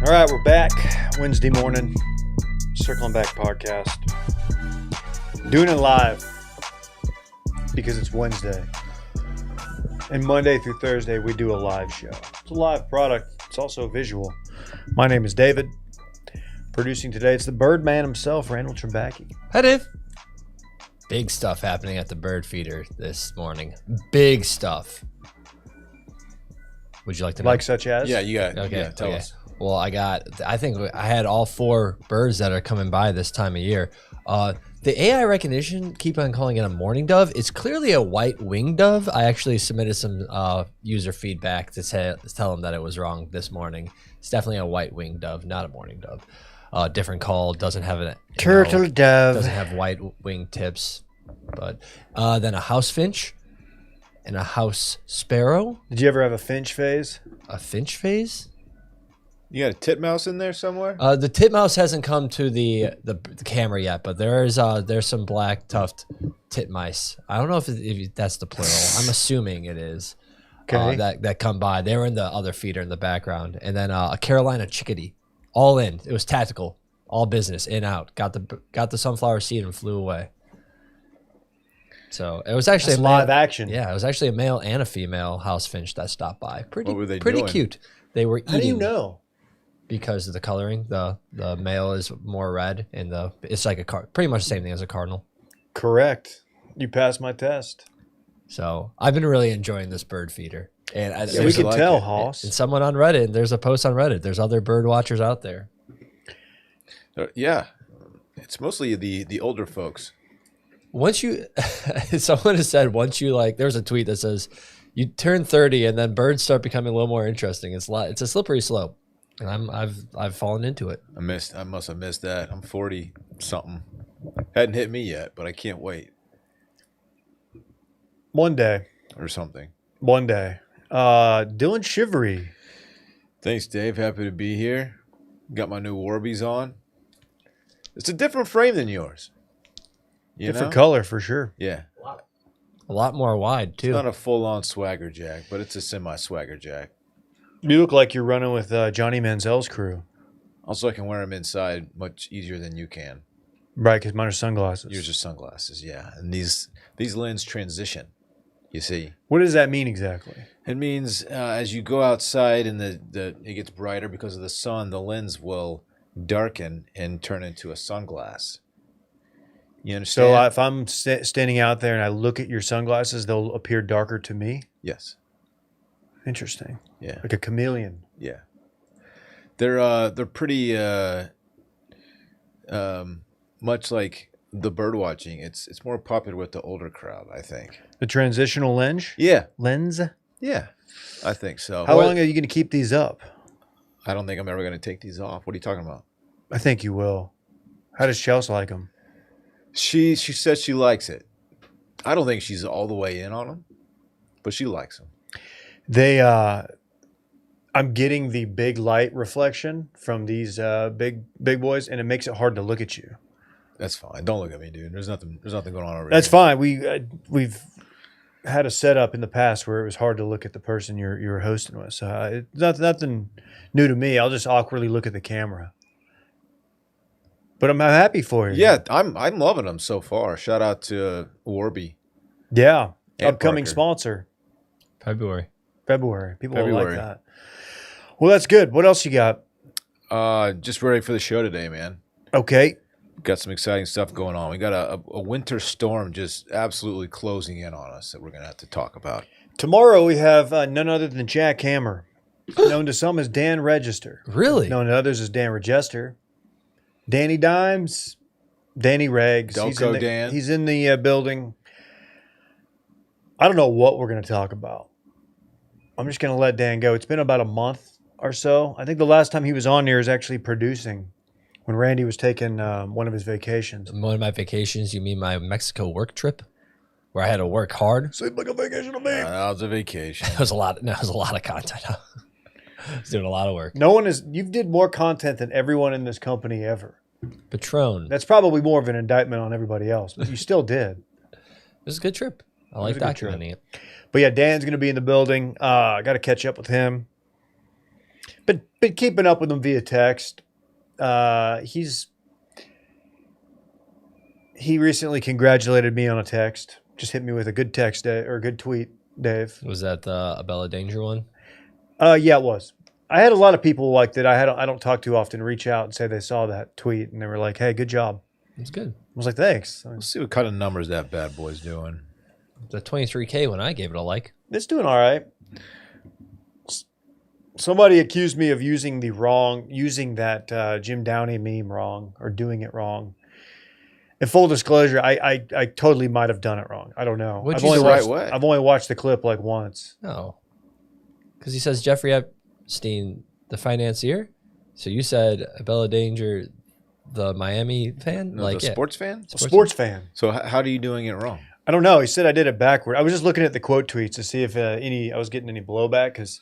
All right, we're back Wednesday morning, Circling Back podcast. Doing it live because it's Wednesday. And Monday through Thursday, we do a live show. It's a live product. It's also visual. My name is David. Producing today, it's the Birdman himself, Randall Trebacki. Hi, Dave. Big stuff happening at the bird feeder this morning. Big stuff. Would you like to know? Like such as? Yeah, you got. Okay, Yeah, tell us. Well, I think I had all 4 birds that are coming by this time of year. The AI recognition, keep on calling it a mourning dove. It's clearly a white winged dove. I actually submitted some user feedback to tell them that it was wrong this morning. It's definitely a white winged dove, not a mourning dove. Different call, doesn't have an turtle dove. Doesn't have white wing tips. But then a house finch and a house sparrow. Did you ever have a finch phase? A finch phase? You got a titmouse in there somewhere? The titmouse hasn't come to the camera yet, but there's some black tuft titmice. I don't know if that's the plural. I'm assuming it is. Okay. That come by. They were in the other feeder in the background, and then a Carolina chickadee, all in. It was tactical, all business, in out. Got the sunflower seed and flew away. So it was actually That's live action. Yeah, it was actually a male and a female house finch that stopped by. Pretty, What were they pretty doing? cute. They were eating. How do you know? Because of the coloring, the male is more red, and it's like pretty much the same thing as a cardinal. Correct. You passed my test. So I've been really enjoying this bird feeder, and Yeah, we can like tell, it. Hoss. and someone on Reddit. There's a post on Reddit. There's other bird watchers out there. Yeah, it's mostly the older folks. Once you, someone has said once you there's a tweet that says you turn 30 and then birds start becoming a little more interesting. It's a slippery slope, and I've fallen into it. I must have missed that. I'm 40 something. Hadn't hit me yet, but I can't wait One day. or something. One day. Dylan Shivery. Thanks, Dave. Happy to be here. Got my new Warbies on. It's a different frame than yours. You Different know? color for sure. Yeah. A lot more wide It's too. not a full-on swagger jack, but it's a semi-swagger jack. You look like you're running with Johnny Manziel's crew. Also, I can wear them inside much easier than you can. Right, because mine are sunglasses. Yours are sunglasses, yeah. And these lenses transition, you see. What does that mean exactly? It means as you go outside and it gets brighter because of the sun, the lens will darken and turn into a sunglass. You understand? So if I'm standing out there and I look at your sunglasses, they'll appear darker to me? Yes. Interesting. Yeah. Like a chameleon. Yeah. They're pretty much like the bird watching. It's more popular with the older crowd, I think. The transitional lens? Yeah. Lens? Yeah. I think so. How long are you going to keep these up? I don't think I'm ever going to take these off. What are you talking about? I think you will. How does Chelsea like them? She says she likes it. I don't think she's all the way in on them, but she likes them. They, I'm getting the big light reflection from these big boys, and it makes it hard to look at you. That's fine. Don't look at me, dude. There's nothing going on over That's here. fine. We've had a setup in the past where it was hard to look at the person you're hosting with. So it's nothing new to me. I'll just awkwardly look at the camera. But I'm happy for you. Yeah, I'm loving them so far. Shout out to Warby. Yeah. And Upcoming Parker. sponsor. February. People will February. like that. Well, that's good. What else you got? Just ready for the show today, man. Okay. Got some exciting stuff going on. We got a winter storm just absolutely closing in on us that we're going to have to talk about. Tomorrow we have none other than Jack Hammer, known to some as Dan Register. Really? Known to others as Dan Regester. Danny Dimes, Danny Regs. Delco Dan. He's in the building. I don't know what we're going to talk about. I'm just going to let Dan go. It's been about a month or so. I think the last time he was on here is actually producing when Randy was taking one of his vacations. One of my vacations, you mean my Mexico work trip, where I had to work hard? Seemed like a vacation to me. That was a vacation. It was a lot. No, it was a lot of content. I was doing a lot of work. You did more content than everyone in this company ever. Patron. That's probably more of an indictment on everybody else, but you still did. It was a good trip. I like was a good trip. documenting it. But yeah, Dan's going to be in the building. I got to catch up with him. been keeping up with him via text. He recently congratulated me on a text. Just hit me with a good text or a good tweet, Dave. Was that the Abella Danger one? Yeah, it was. I had a lot of people like that I don't talk to often reach out and say they saw that tweet and they were like, "Hey, good job." It's good. I was like, "Thanks." Let's see what kind of numbers that bad boy's doing. The 23K when I gave it a like. It's doing all right. Somebody accused me of using that Jim Downey meme wrong or doing it wrong. In full disclosure, I totally might have done it wrong. I don't know. What'd you say? Right way. I've only watched the clip like once. No. Because he says Jeffrey Epstein, the financier. So you said Abella Danger, the Miami fan? No, the sports fan? Sports fan. So how are you doing it wrong? I don't know. He said I did it backward. I was just looking at the quote tweets to see if I was getting any blowback because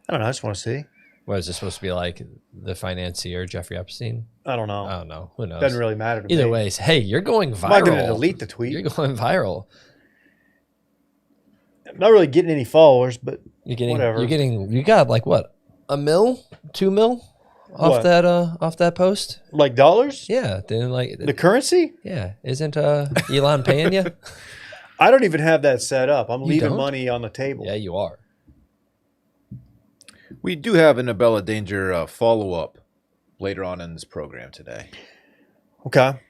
I don't know. I just want to see. What is this supposed to be like? The financier, Jeffrey Epstein? I don't know. I don't know. Who knows? Doesn't really matter to me. Either way, hey, you're going viral. I'm not going to delete the tweet. You're going viral. I'm not really getting any followers, but whatever. You got like what? $1 million? $2 million off that post? Like dollars? Yeah. Then like the currency? Yeah. Isn't Elon paying you? I don't even have that set up. I'm leaving don't? money on the table. Yeah, you are. We do have an Abella Danger follow-up later on in this program today. Okay.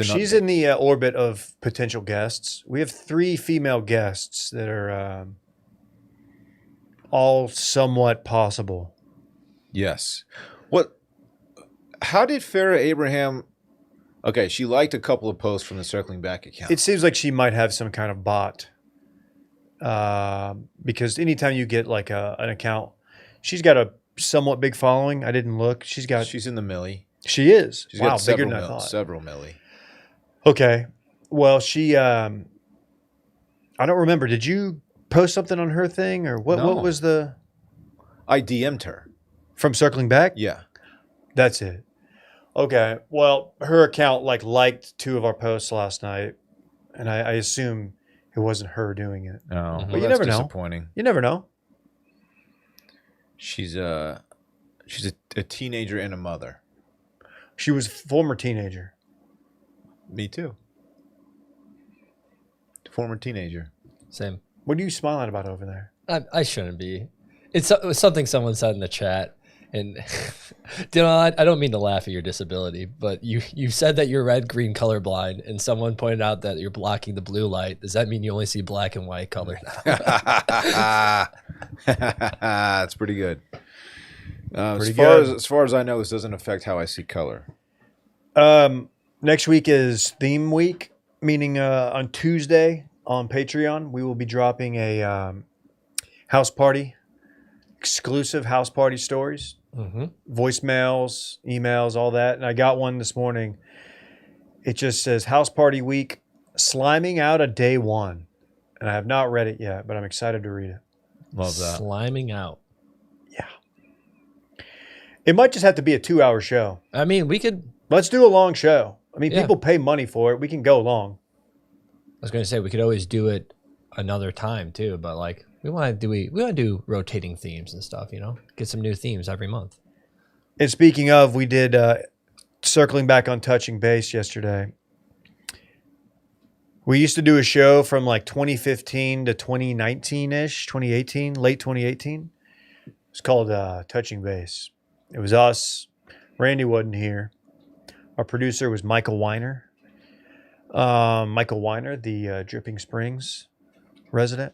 She's in the orbit of potential guests. We have 3 female guests that are all somewhat possible. Yes. How did Farrah Abraham... Okay, she liked a couple of posts from the Circling Back account. It seems like she might have some kind of bot. Because anytime you get like an account, she's got a somewhat big following. I didn't look. She's in the milli. She is. She's wow, got bigger than I thought. Several milli. Okay. Well, she, I don't remember. Did you post something on her thing or what? No. What was the? I DM'd her. From Circling Back? Yeah. That's it. Okay. Well, her account liked 2 of our posts last night, and I assume it wasn't her doing it. No, but you never know. Disappointing. You never know. She's a teenager and a mother. She was a former teenager. Me too. Former teenager. Same. What are you smiling about over there? I shouldn't be. It was something someone said in the chat. And I don't mean to laugh at your disability, but you said that you're red-green colorblind, and someone pointed out that you're blocking the blue light. Does that mean you only see black and white color now? That's pretty good. Pretty good. As far as I know, this doesn't affect how I see color. Next week is theme week, meaning on Tuesday on Patreon, we will be dropping a house party, exclusive house party stories, voicemails, emails, all that. And I got one this morning. It just says house party week, sliming out a day 1. And I have not read it yet, but I'm excited to read it. Love that. Sliming out. Yeah. It might just have to be a 2-hour show. I mean, we could... Let's do a long show. I mean, Yeah. people pay money for it. We can go long. I was going to say, we could always do it another time, too. But, like, we want to do rotating themes and stuff, you know? Get some new themes every month. And speaking of, we did Circling Back on Touching Base yesterday. We used to do a show from like 2015 to 2019-ish, 2018, late 2018. It's called Touching Base. It was us. Randy wasn't here. Our producer was Michael Weiner. Michael Weiner, the Dripping Springs resident.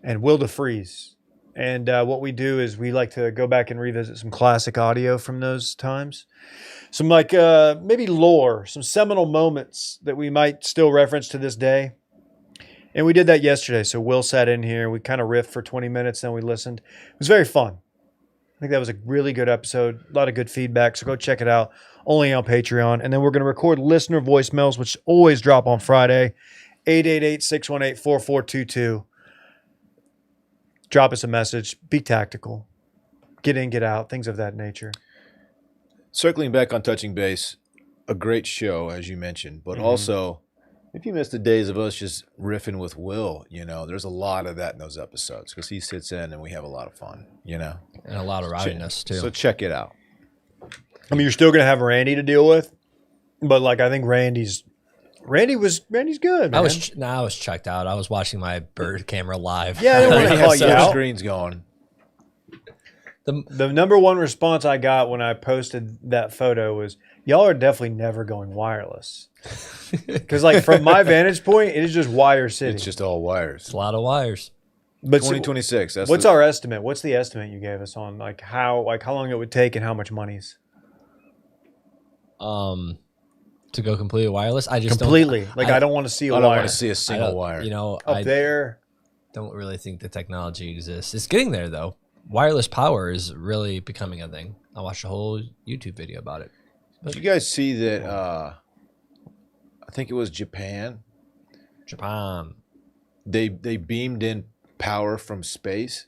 And Will DeFreeze. And what we do is we like to go back and revisit some classic audio from those times. Some like maybe lore, some seminal moments that we might still reference to this day. And we did that yesterday. So Will sat in here. We kind of riffed for 20 minutes. Then we listened. It was very fun. I think that was a really good episode. A lot of good feedback. So go check it out. Only on Patreon. And then we're going to record listener voicemails, which always drop on Friday. 888-618-4422. Drop us a message. Be tactical. Get in, get out. Things of that nature. Circling Back on Touching Base, a great show, as you mentioned, but also If you miss the days of us just riffing with Will, there's a lot of that in those episodes because he sits in and we have a lot of fun, And a lot of rowdiness, too. So check it out. I mean, you're still going to have Randy to deal with, but like I think Randy's good, man. I was checked out. I was watching my bird camera live. Yeah, I didn't want to call you Seven out. screens going. The number one response I got when I posted that photo was, y'all are definitely never going wireless. Because like from my vantage point, it is just wire city. It's just all wires. It's a lot of wires. But 2026. What's our estimate? What's the estimate you gave us on like how long it would take and how much money's? To go completely wireless? I just completely. I don't want to see a wire. I don't want to see a single wire. Up there. Don't really think the technology exists. It's getting there though. Wireless power is really becoming a thing. I watched a whole YouTube video about it. Did you guys see that? I think it was Japan. They beamed in power from space.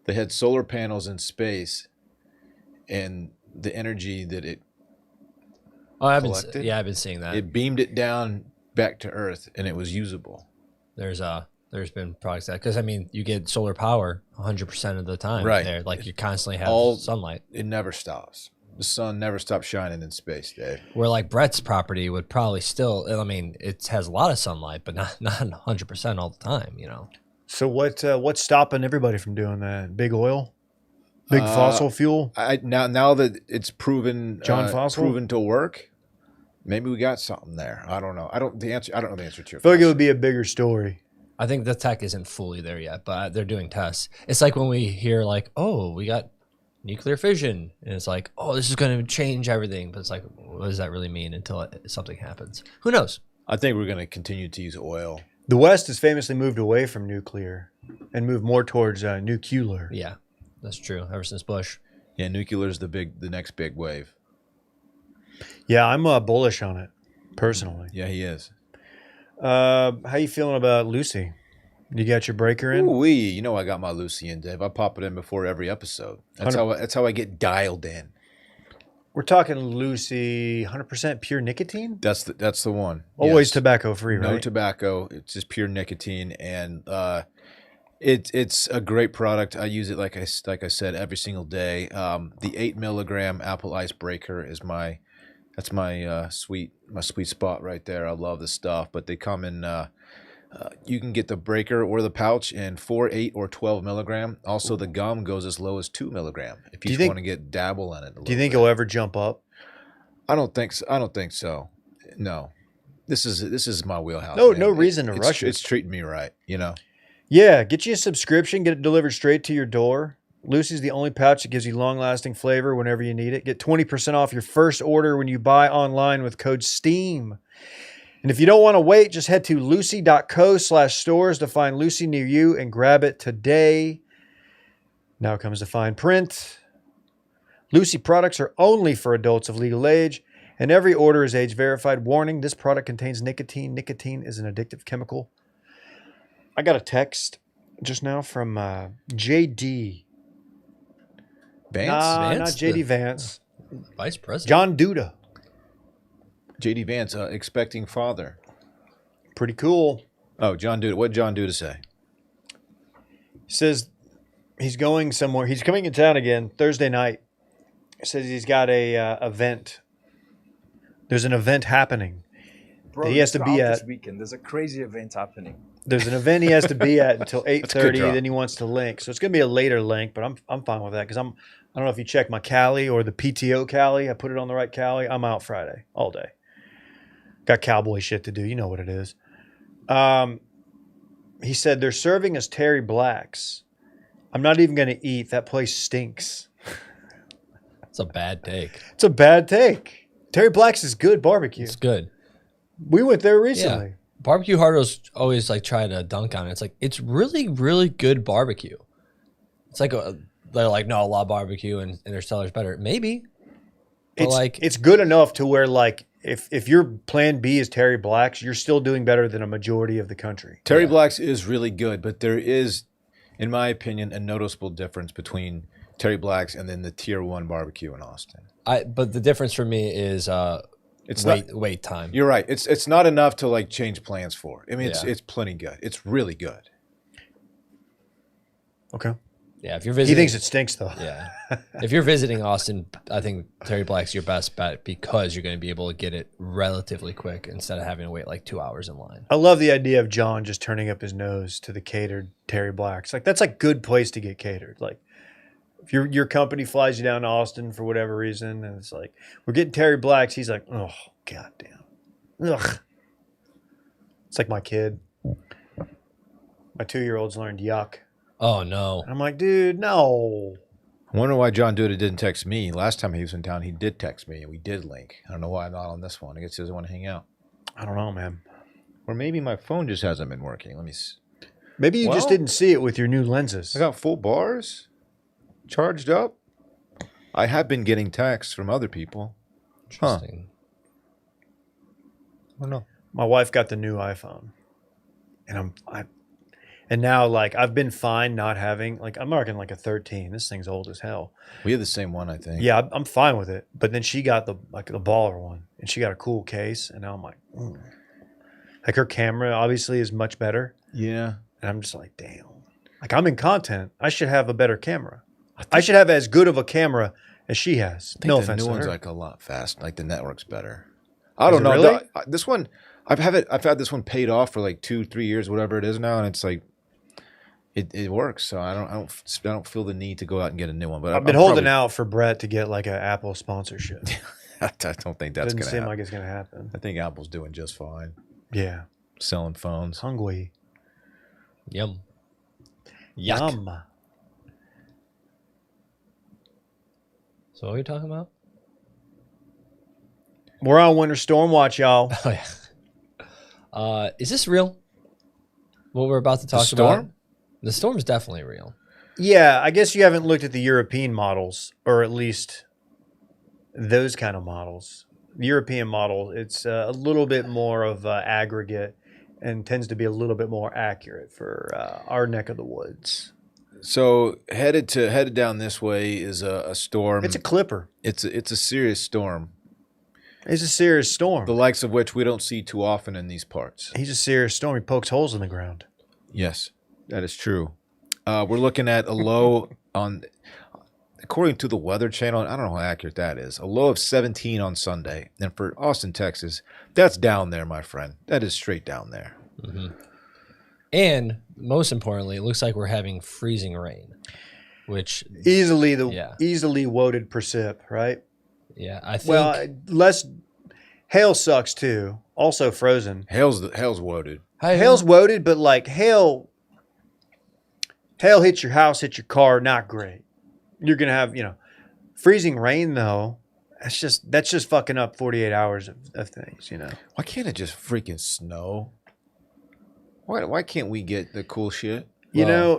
They had solar panels in space, and the energy that it I've collected, been seeing that. It beamed it down back to Earth, and it was usable. There's been products that, because I mean, you get solar power 100% of the time. Right. There, like you constantly have sunlight. It nenever stops. The sun never stops shining in space, Dave. Where like Brett's property would probably still, I mean, it has a lot of sunlight, but not 100% all the time. So what's stopping everybody from doing that? Big oil, big fossil fuel. Now that it's proven Fossil? proven to work, maybe we got something there. I don't know. I don't know the answer to your I feel like it question. would be a bigger story. I think the tech isn't fully there yet, but they're doing tests. It's like when we hear like, oh, we got nuclear fission, and it's like, oh, this is going to change everything. But it's like, what does that really mean until something happens? Who knows? I think we're going to continue to use oil. The West has famously moved away from nuclear and moved more towards nuclear. Yeah, that's true. Ever since Bush. Yeah, nuclear is the next big wave. Yeah, I'm bullish on it personally. Yeah, he is. How you feeling about Lucy? You got your breaker in? Ooh-wee. I got my Lucy in, Dave. I pop it in before every episode. That's how I get dialed in. We're talking Lucy, 100% pure nicotine? That's the one. Always Yes. tobacco free, right? No tobacco. It's just pure nicotine, and it's a great product. I use it like I said every single day. The 8 milligram Apple Ice Breaker is my sweet spot right there. I love the stuff, but they come in. You can get the breaker or the pouch in 4, 8, or 12 milligram. Also, the gum goes as low as 2 milligram if you just want to dabble in it. Do you think it'll ever jump up? I don't think so. No, this is my wheelhouse. No man. reason to rush it. It's treating me right. Yeah, get you a subscription, get it delivered straight to your door. Lucy's the only pouch that gives you long-lasting flavor whenever you need it. Get 20% off your first order when you buy online with code STEAM. And if you don't want to wait, just head to lucy.co/stores to find Lucy near you and grab it today. Now comes the fine print. Lucy products are only for adults of legal age, and every order is age verified. Warning, this product contains nicotine. Nicotine is an addictive chemical. I got a text just now from JD. Vance? Vance? Not JD Vance. Vice President. John Duda. JD Vance, expecting father. Pretty cool. Oh, John Duda. What did John Duda say? He says he's going somewhere. He's coming in town again Thursday night. He says he's got a event. There's an event happening. Bro, that he has to be at this weekend. There's a crazy event happening. There's an event he has to be at until 8:30. drop. Then he wants to link. So it's going to be a later link, but I'm fine with that because I don't know if you check my Cali or the PTO Cali. I put it on the right Cali. I'm out Friday all day. Got cowboy shit to do. You know what it is. He said they're serving us Terry Blacks. I'm not even going to eat. That place stinks. It's a bad take. It's a bad take. Terry Blacks is good barbecue. It's good. We went there recently. Barbecue Hardos always like try to dunk on it. It's like, it's really, really good barbecue. It's like, they're like, no, La Barbecue and Interstellar's better. Maybe. But It's good enough to where like, if your plan B is Terry Blacks, you're still doing better than a majority of the country. Terry Blacks is really good, but there is, in my opinion, a noticeable difference between Terry Blacks and then the Tier 1 barbecue in Austin. But the difference for me is It's wait time. You're right. It's not enough to like change plans for. I mean, Yeah. it's plenty good. It's really good. Okay. Yeah, if you're He visiting, thinks it stinks though. yeah, if you're visiting Austin, I think Terry Black's your best bet because you're going to be able to get it relatively quick instead of having to wait like 2 hours in line. I love the idea of John just turning up his nose to the catered Terry Blacks. Like that's a good place to get catered. Like if your company flies you down to Austin for whatever reason, and it's like we're getting Terry Blacks, he's like, oh goddamn, ugh. It's like my kid. My 2-year-old's learned yuck. Oh no! And I'm like, dude, no. I wonder why John Duda didn't text me. Last time he was in town, he did text me, and we did link. I don't know why I'm not on this one. I guess he doesn't want to hang out. I don't know, man. Or maybe my phone just hasn't been working. Let me see. Maybe you just Well- didn't see it with your new lenses. I got full bars, charged up. I have been getting texts from other people. Interesting. I don't know. My wife got the new iPhone, and and now like I've been fine not having like I'm rocking like a 13. This thing's old as hell. We have the same one, I think. Yeah, I'm fine with it. But then she got the baller one, and she got a cool case, and now I'm like, like her camera obviously is much better, Yeah. and I'm just like, damn. Like I'm in content, I should have a better camera. I should have as good of a camera as she has. I think No the offense new to one's her. like a lot fast. Like the network's better. I Is don't it know. really? This one, I've had this one paid off for like 2-3 years, whatever it is now, and it's like it works. So I don't feel the need to go out and get a new one. But I've been holding out for Brett to get like an Apple sponsorship. I don't think that's Doesn't gonna seem happen. like it's gonna happen. I think Apple's doing just fine Yeah, selling phones. hungry. Yum. Yuck. Yum. So what are we talking about? We're on winter storm watch, y'all. Oh yeah. Is this real? What we're about to talk storm? about? The storm's definitely real. Yeah, I guess you haven't looked at the European models, or at least those kind of models. The European model, it's a little bit more of aggregate and tends to be a little bit more accurate for our neck of the woods. So headed down this way is a storm. It's a clipper. It's a serious storm, It's a serious storm. the likes of which we don't see too often in these parts. He's a serious storm. He pokes holes in the ground. Yes, that is true. We're looking at a low on, according to the Weather Channel, I don't know how accurate that is, a low of 17 on Sunday. And for Austin, Texas, that's down there, my friend. That is straight down there. Mm-hmm. And most importantly, it looks like we're having freezing rain, which Easily Yeah. easily woaded precip, right? yeah, I think Well, less hail sucks too. Also frozen. Hail's woaded. Hail's woaded, but like hail hits your house, hits your car, not great. You're gonna have, freezing rain though. That's just fucking up 48 hours of things, Why can't it just freaking snow? Why can't we get the cool shit?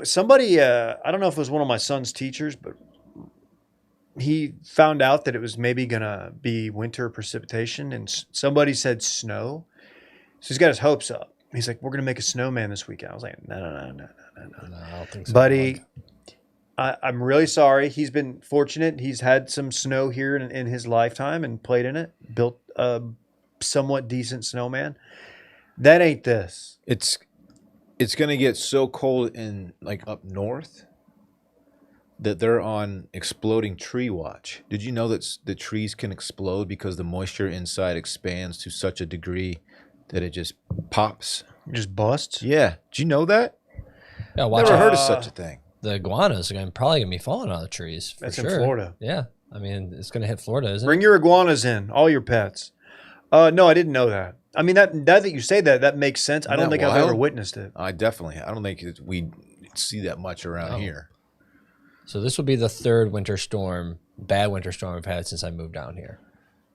Somebody, I don't know if it was one of my son's teachers, but he found out that it was maybe gonna be winter precipitation, and somebody said snow. So he's got his hopes up. He's like, "We're gonna make a snowman this weekend." I was like, "No." No, I don't think so. Buddy, I'm really sorry. He's been fortunate. He's had some snow here in his lifetime and played in it, built a somewhat decent snowman. That ain't this. It's going to get so cold in like up north that they're on exploding tree watch. Did you know that the trees can explode because the moisture inside expands to such a degree that it just pops? Just busts. Yeah. Did you know that? Yeah, watch Never out. heard of such a thing. The iguanas are probably gonna be falling out of the trees. For That's sure. in Florida. Yeah, I mean it's gonna hit Florida, isn't Bring your iguanas in, all your pets. No, I didn't know that. I mean, that you say that makes sense. I Isn't don't that think I've ever wild? witnessed it. I don't think we see that much around Oh. here. it? So this will be the third bad winter storm we've had since I moved down here.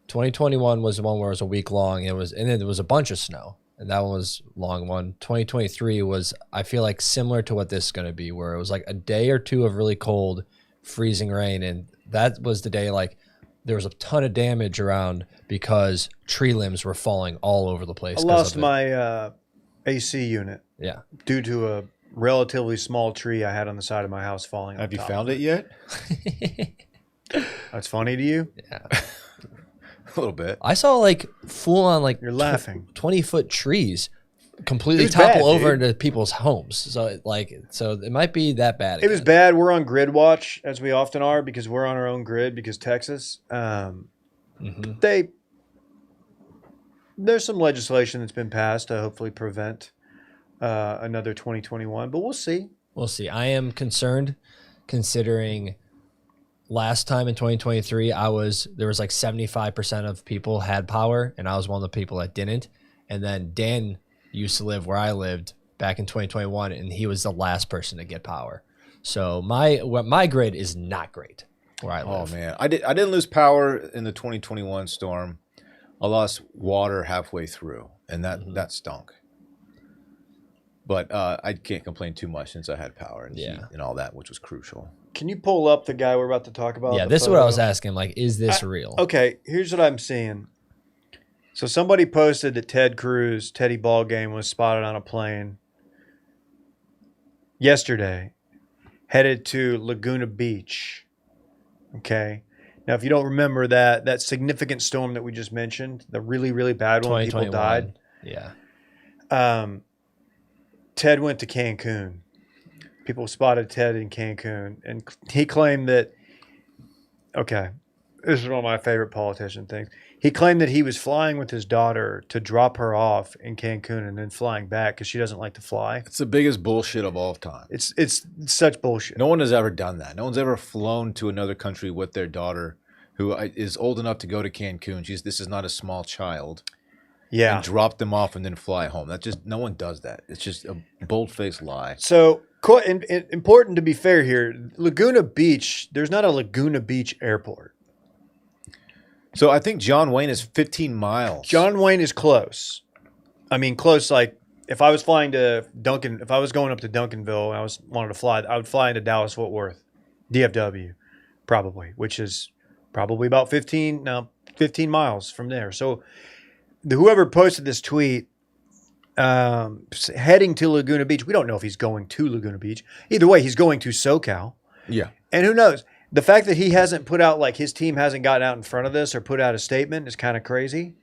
2021 was the one where it was a week long. And then there was a bunch of snow, and that one was a long one. 2023 was, I feel like, similar to what this is going to be, where it was like a day or two of really cold, freezing rain, and that was the day like there was a ton of damage around because tree limbs were falling all over the place. I 'cause lost of it. my AC unit Yeah. due to a relatively small tree I had on the side of my house falling. Have you found it yet? That's funny to you? Yeah. A little bit. I saw like full on like You're laughing. 20-foot trees completely It was topple bad, over dude. into people's homes. So it might be that bad. It was again. bad. We're on grid watch, as we often are, because we're on our own grid, because Texas, there's some legislation that's been passed to hopefully prevent another 2021, but we'll see. We'll see. I am concerned considering last time in 2023, there was like 75% of people had power, and I was one of the people that didn't. And then Dan used to live where I lived back in 2021, and he was the last person to get power. So my grid is not great where I live. Oh man, I didn't lose power in the 2021 storm. I lost water halfway through, and that stunk. But I can't complain too much since I had power and heat and all that, which was crucial. Can you pull up the guy we're about to talk about? Yeah, the this is what I photo? was asking. Like, is this real? Okay, here's what I'm seeing. So somebody posted that Ted Cruz, Teddy Ballgame, was spotted on a plane yesterday, headed to Laguna Beach. Okay. Now, if you don't remember that significant storm that we just mentioned, the really, really bad one, people died. Yeah. Ted went to Cancun. People spotted Ted in Cancun, and he claimed that, okay, this is one of my favorite politician things. He claimed that he was flying with his daughter to drop her off in Cancun and then flying back because she doesn't like to fly. It's the biggest bullshit of all time. It's such bullshit. No one has ever done that. No one's ever flown to another country with their daughter, who is old enough to go to Cancun. This is not a small child. Yeah. And drop them off and then fly home. No one does that. It's just a bold-faced lie. So important to be fair here, Laguna Beach, there's not a Laguna Beach airport. So I think John Wayne is 15 miles. John Wayne is close. I mean, close. Like if I was flying to if I was going up to Duncanville and wanted to fly, I would fly into Dallas Fort Worth, DFW, probably, which is probably about 15 miles from there. So whoever posted this tweet, heading to Laguna Beach, we don't know if he's going to Laguna Beach. Either way, he's going to SoCal. Yeah. And who knows? The fact that he hasn't put out, like his team hasn't gotten out in front of this or put out a statement is kind of crazy.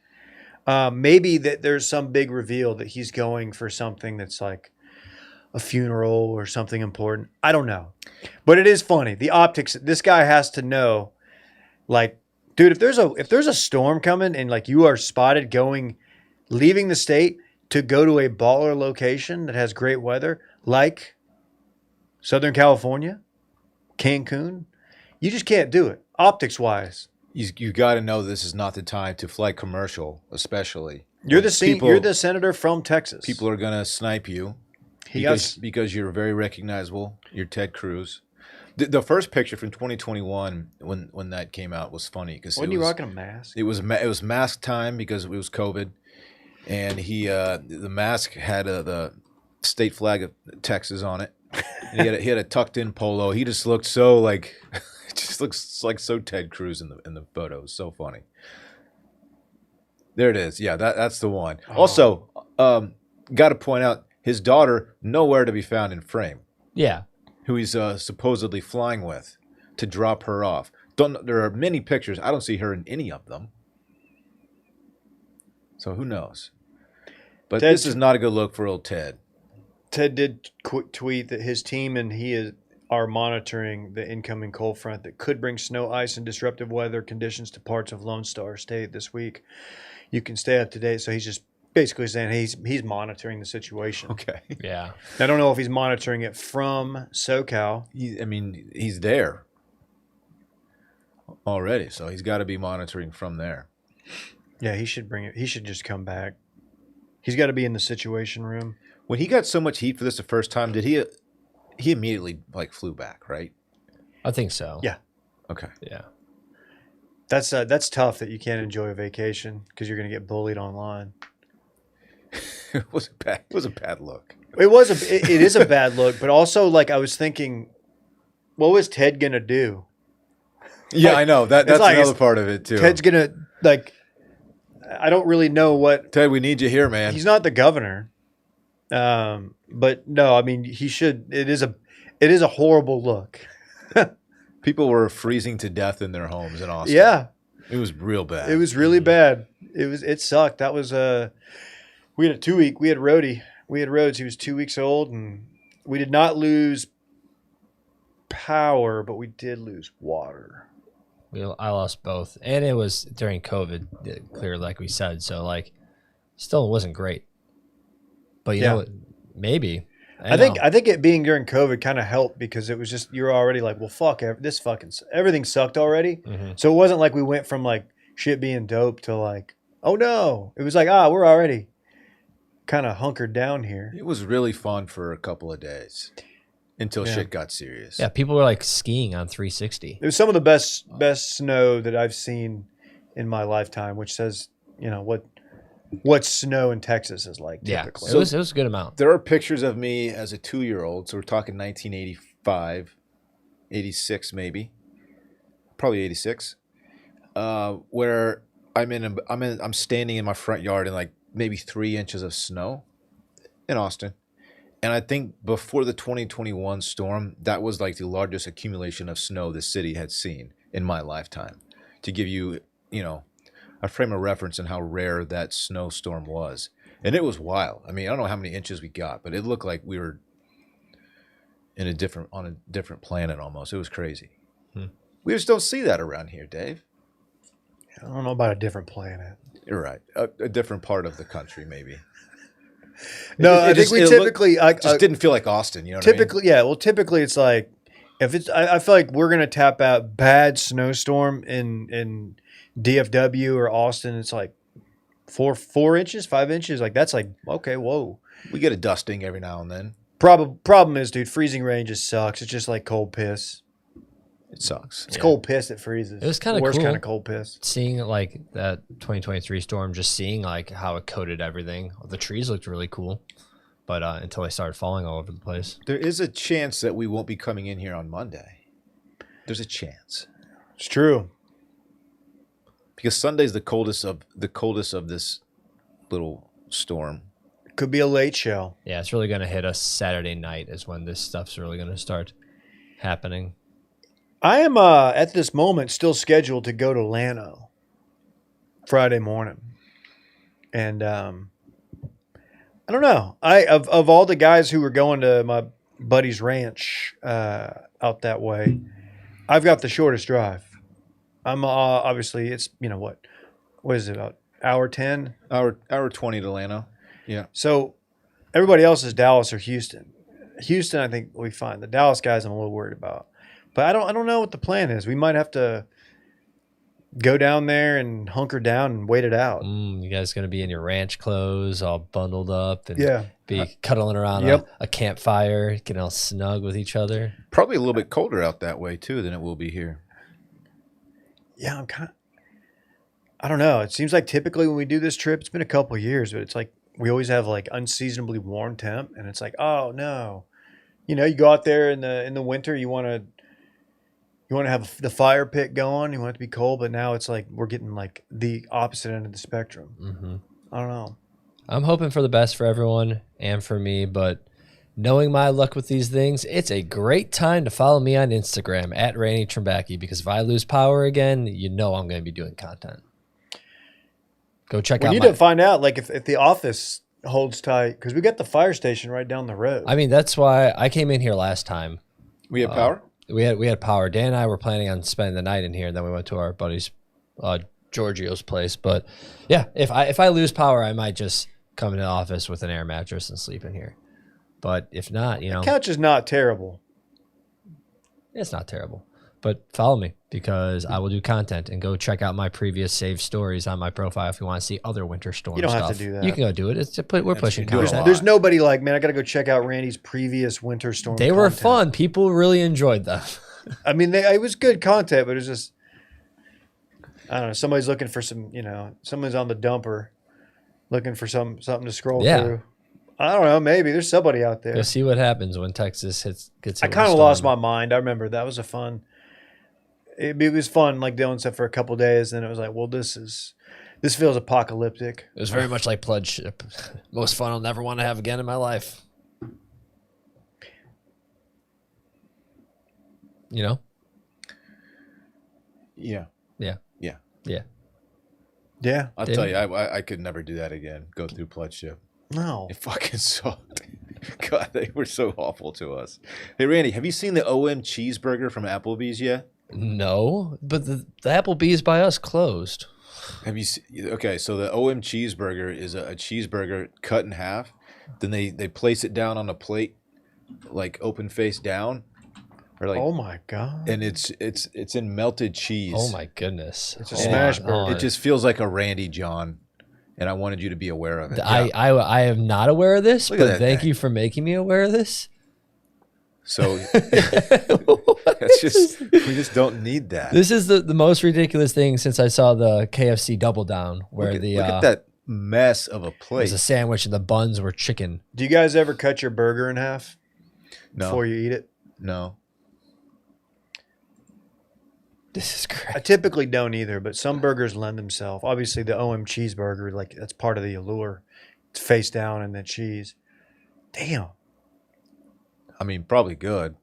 Maybe that there's some big reveal that he's going for something that's like a funeral or something important. I don't know. But it is funny. The optics, this guy has to know, like, dude, if there's a storm coming and like you are spotted leaving the state to go to a baller location that has great weather, like Southern California, Cancun, you just can't do it, optics-wise. You got to know this is not the time to fly commercial, especially. You're the senator from Texas. People are going to snipe you because you're very recognizable. You're Ted Cruz. The first picture from 2021 when that came out was funny because wasn't he rocking a mask? It was mask time because it was COVID, and the mask had the state flag of Texas on it. And he had a tucked in polo. He just looked so like. It just looks like so Ted Cruz in the photo. It was so funny. There it is. Yeah, that's the one. Oh. Also, got to point out his daughter nowhere to be found in frame. Yeah, who he's supposedly flying with to drop her off. There are many pictures. I don't see her in any of them. So who knows? But this is not a good look for old Ted. Ted did tweet that his team and he are monitoring the incoming cold front that could bring snow, ice, and disruptive weather conditions to parts of Lone Star State this week. You can stay up to date. So he's just basically saying he's monitoring the situation. Okay. Yeah. I don't know if he's monitoring it from SoCal. He's there already, so he's got to be monitoring from there. Yeah, he should bring it. He should just come back. He's got to be in the situation room. When he got so much heat for this the first time, did he immediately flew back, right? I think so. Yeah. Okay. Yeah. That's tough that you can't enjoy a vacation because you're going to get bullied online. It was a bad look. It is a bad look, but also like I was thinking, what was Ted going to do? Yeah, I know. That's like, another part of it too. Ted's going to I don't really know what. Ted, we need you here, man. He's not the governor. But no, I mean, he should. It is a horrible look. People were freezing to death in their homes in Austin. Yeah, It was real bad. It was really bad. It sucked. That was we had a 2 week. We had Rhodey. We had Rhodes. He was 2 weeks old, and we did not lose power, but we did lose water. I lost both, and it was during COVID, clear like we said. So like, still wasn't great. But you know what? Maybe. I think it being during COVID kind of helped because it was just you're already like, well, fuck, everything sucked already. Mhm. So it wasn't like we went from like shit being dope to like, oh no, it was like we're already kind of hunkered down here. It was really fun for a couple of days until shit got serious. Yeah, people were like skiing on 360. It was some of the best snow that I've seen in my lifetime, which says what snow in Texas is like typically. So it was a good amount. There are pictures of me as a 2-year-old, so we're talking 1985, 86 maybe, probably 86, where I'm standing in my front yard in like maybe 3 inches of snow in Austin. And I think before the 2021 storm, that was like the largest accumulation of snow the city had seen in my lifetime. To give you, a frame of reference in how rare that snowstorm was. And it was wild. I mean, I don't know how many inches we got, but it looked like we were on a different planet almost. It was crazy. We just don't see that around here, Dave. I don't know about a different planet. You're right. A different part of the country, maybe. No, I think we typically just didn't feel like Austin. You know, typically, yeah. Well, typically it's like if it's. I feel like we're gonna tap out bad snowstorm in DFW or Austin. It's like 4 inches, 5 inches. Like that's like okay, whoa. We get a dusting every now and then. Problem is, dude, freezing rain just sucks. It's just like cold piss. It sucks. It's cold piss that freezes. It was kind of worst cool. kind of cold piss. Seeing like that 2023 storm, just seeing like how it coated everything. The trees looked really cool, but until they started falling all over the place. There is a chance that we won't be coming in here on Monday. There's a chance. It's true. Because Sunday's the coldest of this little storm. Could be a late show. Yeah, it's really gonna hit us Saturday night is when this stuff's really gonna start happening. I am at this moment still scheduled to go to Llano Friday morning, and I don't know. Of all the guys who were going to my buddy's ranch out that way, I've got the shortest drive. I'm obviously it's what is it about hour 10, hour 20 to Llano. Yeah. So everybody else is Dallas or Houston. Houston, I think we find the Dallas guys I'm a little worried about. But I don't know what the plan is. We might have to go down there and hunker down and wait it out. You guys going to be in your ranch clothes, all bundled up, and be cuddling around a campfire, getting all snug with each other. Probably a little bit colder out that way too than it will be here. Yeah, I don't know. It seems like typically when we do this trip, it's been a couple of years, but it's like we always have like unseasonably warm temp, and it's like, oh no, you go out there in the winter, you want to have the fire pit going. You want it to be cold, but now it's like we're getting like the opposite end of the spectrum. Mm-hmm. I don't know. I'm hoping for the best for everyone and for me, but knowing my luck with these things, it's a great time to follow me on Instagram at Randy Trimbacki, because if I lose power again, I'm going to be doing content. Go check out. We need to find out like if the office holds tight, because we got the fire station right down the road. I mean, that's why I came in here last time. We had power? We had power. Dan and I were planning on spending the night in here, and then we went to our buddy's Giorgio's place. But yeah, if I lose power, I might just come into the office with an air mattress and sleep in here. But if not, the couch is not terrible. It's not terrible. But follow me, because I will do content, and go check out my previous saved stories on my profile if you want to see other winter storm stuff. You don't have to do that. You can go do it. We're pushing content. There's nobody like, man, I got to go check out Randy's previous winter storm. They were fun. People really enjoyed them. I mean, it was good content, but it was just, I don't know. Somebody's looking for some, someone's on the dumper looking for something to scroll through. I don't know. Maybe there's somebody out there. You'll see what happens when Texas gets hit. I kind of lost my mind. I remember that was a fun. It was fun, like doing stuff for a couple of days. Then it was like, well, this feels apocalyptic. It was very much like Pledge Ship. Most fun I'll never want to have again in my life. Yeah. Yeah. Yeah. Yeah. Yeah. I'll tell you, I could never do that again. Go through pledge ship. No. It fucking sucked. God, they were so awful to us. Hey, Randy, have you seen the OM cheeseburger from Applebee's yet? No, but the Applebee's by us closed. Have you seen? Okay, so the OM cheeseburger is a cheeseburger cut in half. Then they place it down on a plate, like open face down, or like, Oh my God. and it's in melted cheese. Oh my goodness. It's a Hold smash on, burger. hold It on. just feels like a Randy John, and I wanted you to be aware of it. I am not aware of this, Look at but that thank thing. you for making me aware of this. So it's just we just don't need that. This is the most ridiculous thing since I saw the KFC Double Down, where Look at that mess of a it was plate. a sandwich and the buns were chicken. Do you guys ever cut your burger in half No, before you eat it? no. This is I great. typically don't either, but some burgers lend themselves. Obviously, the OM cheeseburger, like that's part of the allure. It's face down and the cheese. Damn. I mean, probably good.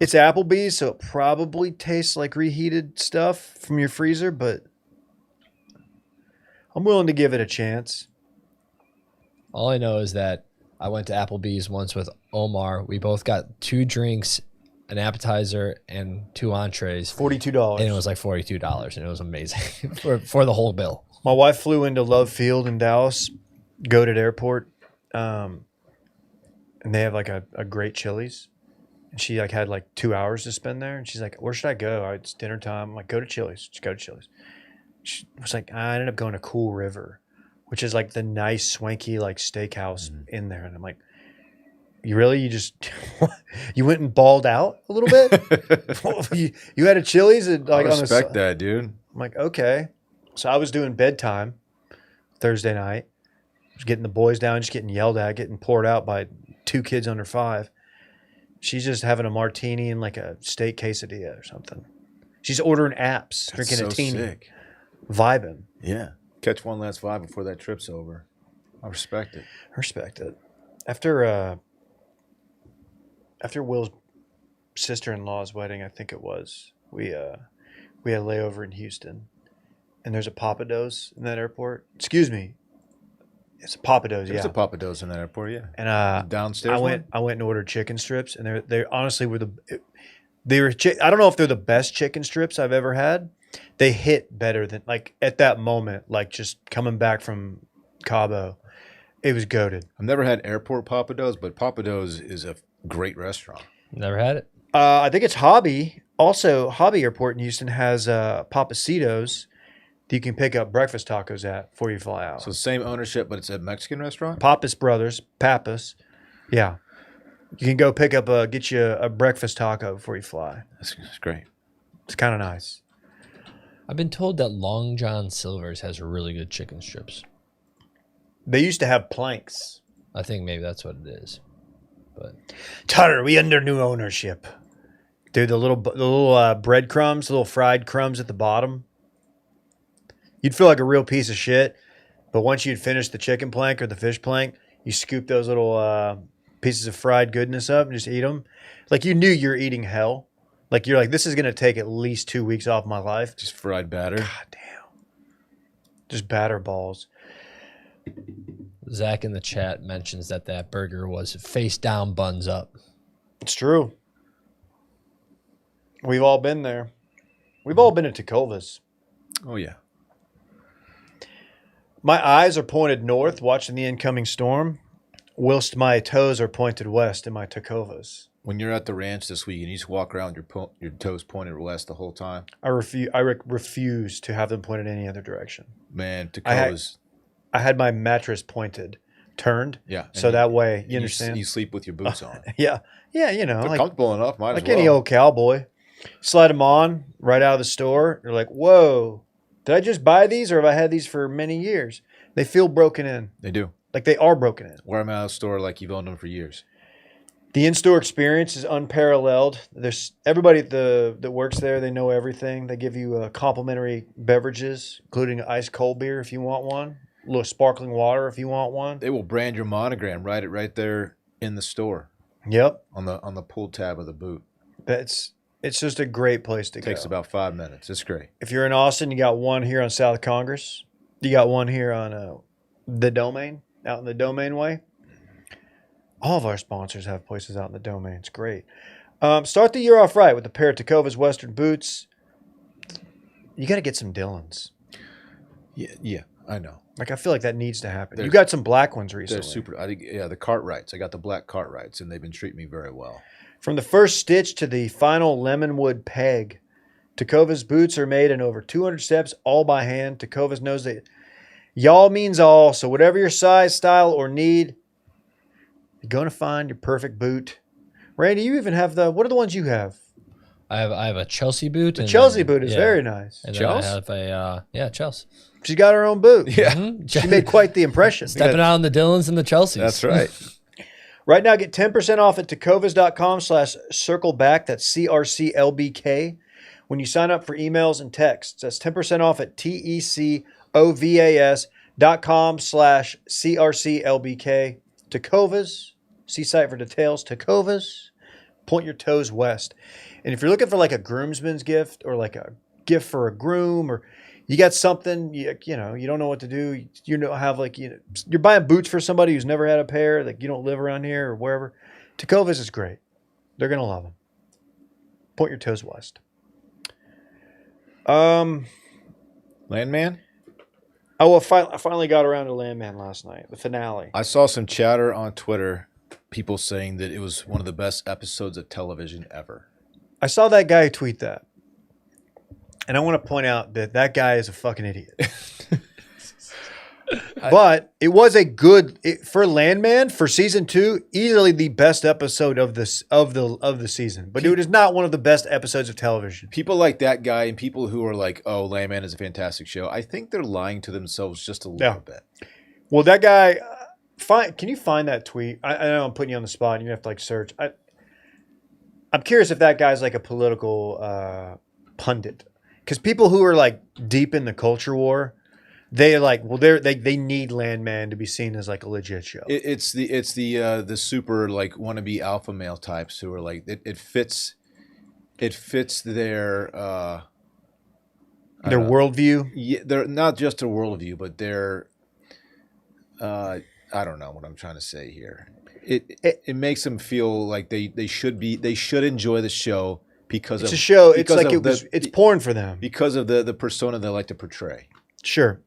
It's Applebee's, so it probably tastes like reheated stuff from your freezer, but I'm willing to give it a chance. All I know is that I went to Applebee's once with Omar. We both got 2 drinks, an appetizer, and 2 entrees. $42. And it was like $42, and it was amazing for the whole bill. My wife flew into Love Field in Dallas, Goated Airport, and they have like a great Chili's. And she like had like 2 hours to spend there, and she's like, "Where should I go? It's dinner time." I'm like, "Go to Chili's. Just go to Chili's." She was like, "I ended up going to Cool River, which is like the nice, swanky like steakhouse in there." And I'm like, "You really? You just you went and balled out a little bit? you had a Chili's and I like on the respect that, dude. I'm like, okay. So I was doing bedtime Thursday night. I was getting the boys down, just getting yelled at, getting poured out by 2 kids under 5. She's just having a martini and like a steak quesadilla or something. She's ordering apps, That's drinking so a teeny, sick. vibing. Yeah. Catch one last vibe before that trip's over. I respect it. Respect it. After Will's sister-in-law's wedding, I think it was, we had a layover in Houston, and there's a Papados in that airport. Excuse me. It's a Papados, There's yeah. a Papados in that airport, yeah. And Downstairs. I went and ordered chicken strips, and they honestly were I don't know if they're the best chicken strips I've ever had. They hit better than like at that moment, like just coming back from Cabo, it was goated. I've never had airport Papados, but Papados is a great restaurant. Never had it. I think it's Hobby. Also, Hobby Airport in Houston has Papacitos that you can pick up breakfast tacos at before you fly out. So same ownership, but it's a Mexican restaurant. Pappas Brothers, Pappas, yeah. You can go pick up get you a breakfast taco before you fly. That's great. It's kind of nice. I've been told that Long John Silver's has really good chicken strips. They used to have planks. I think maybe that's what it is. But Tutter, we under new ownership. Dude, the little breadcrumbs, the little fried crumbs at the bottom. You'd feel like a real piece of shit, but once you'd finish the chicken plank or the fish plank, you scoop those little pieces of fried goodness up and just eat them. Like you knew you're eating hell. Like you're like, this is going to take at least 2 weeks off my life. Just fried batter. God damn. Just batter balls. Zach in the chat mentions that burger was face down, buns up. It's true. We've all been there. We've all been at Takovas. Oh yeah. My eyes are pointed north, watching the incoming storm, whilst my toes are pointed west in my Takovas. When you're at the ranch this week and you just walk around your toes pointed west the whole time, I refuse to have them pointed any other direction. man, I Tacos. had my mattress turned, Yeah. and so you- that way and you understand. You sleep with your boots on. Yeah, you know, They're like comfortable enough. Might as well. any old cowboy. Slide them on right out of the store. You're like, whoa, did I just buy these or have I had these for many years? They feel broken in, They do. like they are broken in. Wear them out of the store like you've owned them for years. The in-store experience is unparalleled. There's everybody that works there. They know everything. They give you complimentary beverages, including ice cold beer if you want one, a little sparkling water if you want one. They will brand your monogram, write it right there in the store Yep, on the pull tab of the boot. that's It's just a great place to go. Takes about 5 minutes. It's great. If you're in Austin, you got one here on South Congress. You got one here on the Domain, out in the Domain way. All of our sponsors have places out in the Domain. It's great. Start the year off right with a pair of Tecovas Western boots. You got to get some Dylans. Yeah, I know. Like, I feel like that needs to happen. They're- You got some black ones recently. They're super. I think the Cartwrights. I got the black Cartwrights, and they've been treating me very well. From the first stitch to the final lemonwood peg, Tecovas boots are made in over 200 steps, all by hand. Tecovas knows that y'all means all, so whatever your size, style, or need, you're going to find your perfect boot. Randy, you even have what are the ones you have? I have a Chelsea boot. The Chelsea boot is very nice. And then I have a Chelsea. She's got her own boot. Yeah, Mhm. She made quite the impression. Stepping out on the Dylans and the Chelseas. that's right. Right now, get 10% off at tecovas.com/circleback. That's CRCLBK. When you sign up for emails and texts, that's 10% off at TECOVAS.com/CRCLBK. Tecovas, see site for details. Tecovas, point your toes west. And if you're looking for like a groomsman's gift or like a gift for a groom, or you got something, you don't know what to do. You're buying boots for somebody who's never had a pair, like you don't live around here or wherever. Tecovas is great. They're going to love them. Point your toes west. Landman. Oh, well, I finally got around to Landman last night, the finale. I saw some chatter on Twitter, people saying that it was one of the best episodes of television ever. I saw that guy tweet that. And I want to point out that guy is a fucking idiot. But it was for Landman for season 2, easily the best episode of the season. But it is not one of the best episodes of television. People like that guy and people who are like, "Oh, Landman is a fantastic show." I think they're lying to themselves just a little bit. Well, that guy, can you find that tweet? I know I'm putting you on the spot and you have to like search. I'm curious if that guy's like a political pundit. Because people who are like deep in the culture war, they need Landman to be seen as like a legit show. It's the super like wannabe alpha male types who are like it fits their worldview. Yeah, they're not just a worldview, but they're I don't know what I'm trying to say here. It makes them feel like they should enjoy the show because it's a show. It's like it's porn for them because of the persona they like to portray. Sure.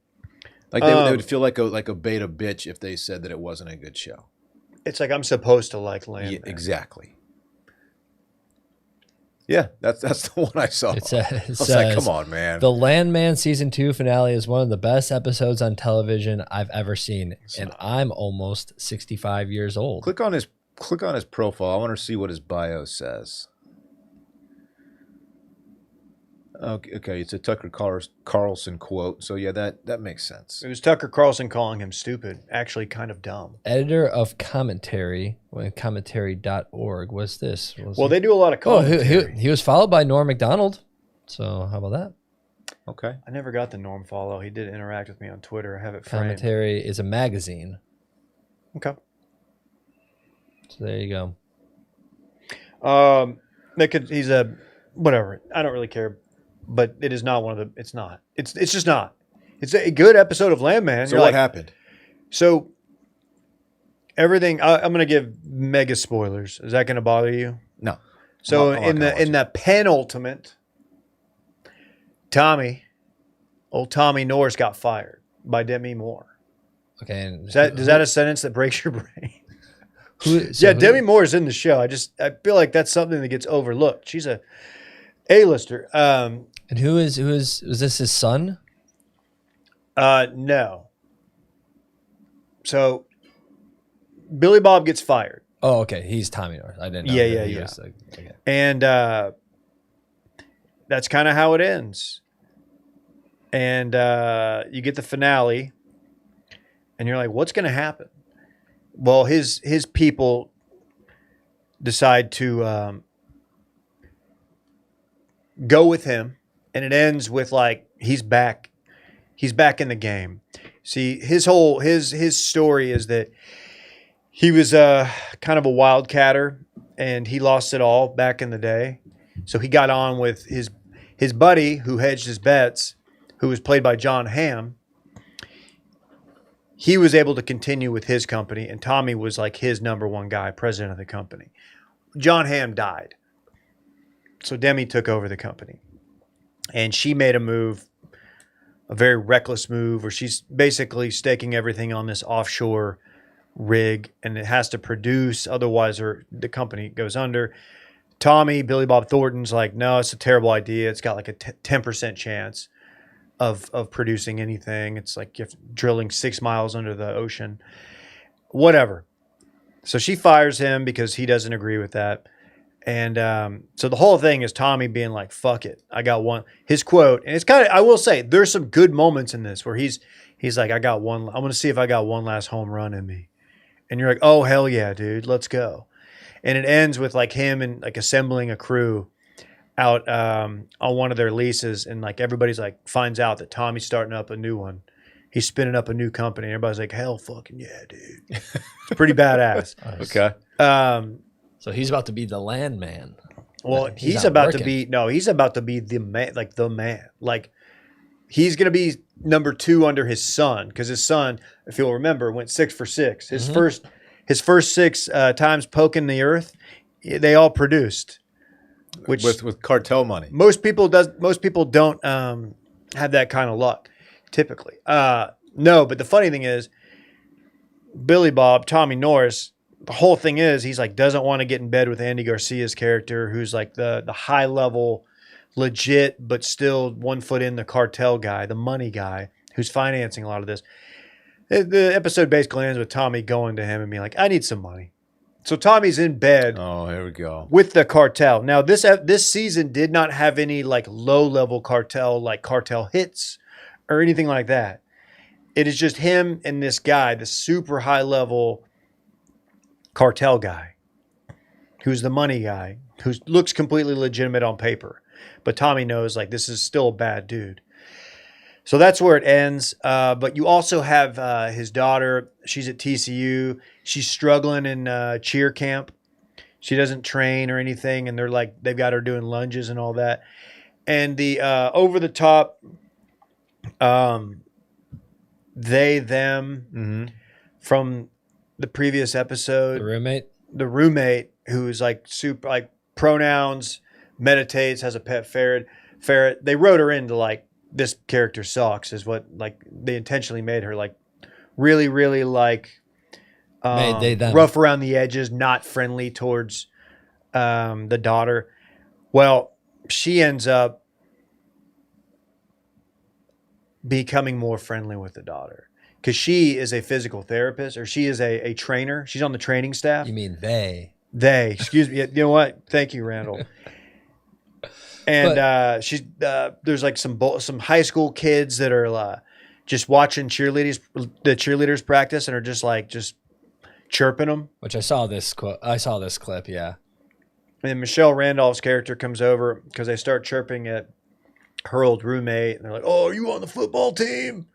Like they would feel like a beta bitch if they said that it wasn't a good show. It's like I'm supposed to like Landman. Yeah, exactly. Yeah, that's the one I saw. It I was like, come on, man. The Landman season 2 finale is one of the best episodes on television I've ever seen, and I'm almost 65 years old. Click on his profile. I want to see what his bio says. Okay, it's a Tucker Carlson quote. So yeah, that makes sense. It was Tucker Carlson calling him stupid, actually kind of dumb. Editor of commentary, commentary.org. What's this? They do a lot of commentary. He was followed by Norm Macdonald. So how about that? Okay. I never got the Norm follow. He did interact with me on Twitter. I have it framed. Commentary is a magazine. Okay. So there you go. He's a whatever. I don't really care. But it is not one of the. It's not. It's just not. It's a good episode of Landman. So what happened? So everything. I'm going to give mega spoilers. Is that going to bother you? No. So in the penultimate, old Tommy Norris got fired by Demi Moore. Okay. And Is that a sentence that breaks your brain? Demi Moore is in the show. I feel like that's something that gets overlooked. She's a A-lister. And who is this his son? No. So Billy Bob gets fired. Oh, okay. He's Tommy North. I didn't know. Yeah. Was, okay. And that's kind of how it ends. And you get the finale, and you're like, what's going to happen? Well, his people decide to go with him, and it ends with like he's back in the game. See, his story is that he was kind of a wildcatter, and he lost it all back in the day. So he got on with his buddy who hedged his bets, who was played by John Hamm. He was able to continue with his company, and Tommy was like his number one guy, president of the company. John Hamm died. So Demi took over the company. And she made a very reckless move, where she's basically staking everything on this offshore rig, and it has to produce, otherwise the company goes under. Tommy, Billy Bob Thornton's like, no, it's a terrible idea. It's got like a 10% chance of producing anything. It's like you're drilling 6 miles under the ocean. Whatever. So she fires him because he doesn't agree with that. And so the whole thing is Tommy being like, fuck it. I got one. His quote, and it's kind of, I will say, there's some good moments in this where he's like, I got one. I want to see if I got one last home run in me. And you're like, oh, hell yeah, dude. Let's go. And it ends with like him and like assembling a crew out on one of their leases. And like everybody's like finds out that Tommy's starting up a new one. He's spinning up a new company. Everybody's like, hell fucking yeah, dude. It's pretty badass. Okay. So he's about to be the Landman. Well, he's not about working. to be he's about to be the man, like the man. Like he's gonna be number 2 under his son, because his son, if you'll remember, went 6 for 6. His first 6 times poking the earth, they all produced. Which with cartel money. most people don't have that kind of luck typically. No, but the funny thing is, Billy Bob, Tommy Norris, the whole thing is he's like doesn't want to get in bed with Andy Garcia's character, who's like the high level, legit but still 1 foot in the cartel guy, the money guy who's financing a lot of this. The episode basically ends with Tommy going to him and being like, I need some money. So Tommy's in bed. Oh, here we go. With the cartel. Now this season did not have any like low level cartel hits or anything like that. It is just him and this guy, the super high level cartel guy, who's the money guy, who looks completely legitimate on paper, but Tommy knows like this is still a bad dude. So that's where it ends. But you also have his daughter. She's at TCU. She's struggling in cheer camp. She doesn't train or anything, and they've got her doing lunges and all that. And the over the top, they them from the previous episode, the roommate who's like super like pronouns, meditates, has a pet ferret. They wrote her into like, this character sucks, is what like they intentionally made her like really, really like rough around the edges, not friendly towards the daughter. Well, she ends up becoming more friendly with the daughter because she is a physical therapist, or she is a trainer. She's on the training staff. You mean they? They, excuse me. You know what? Thank you, Randall. And there's like some high school kids that are just watching the cheerleaders practice, and are just chirping them. Which I saw this clip, yeah. And then Michelle Randolph's character comes over because they start chirping at her old roommate, and they're like, "Oh, are you on the football team?"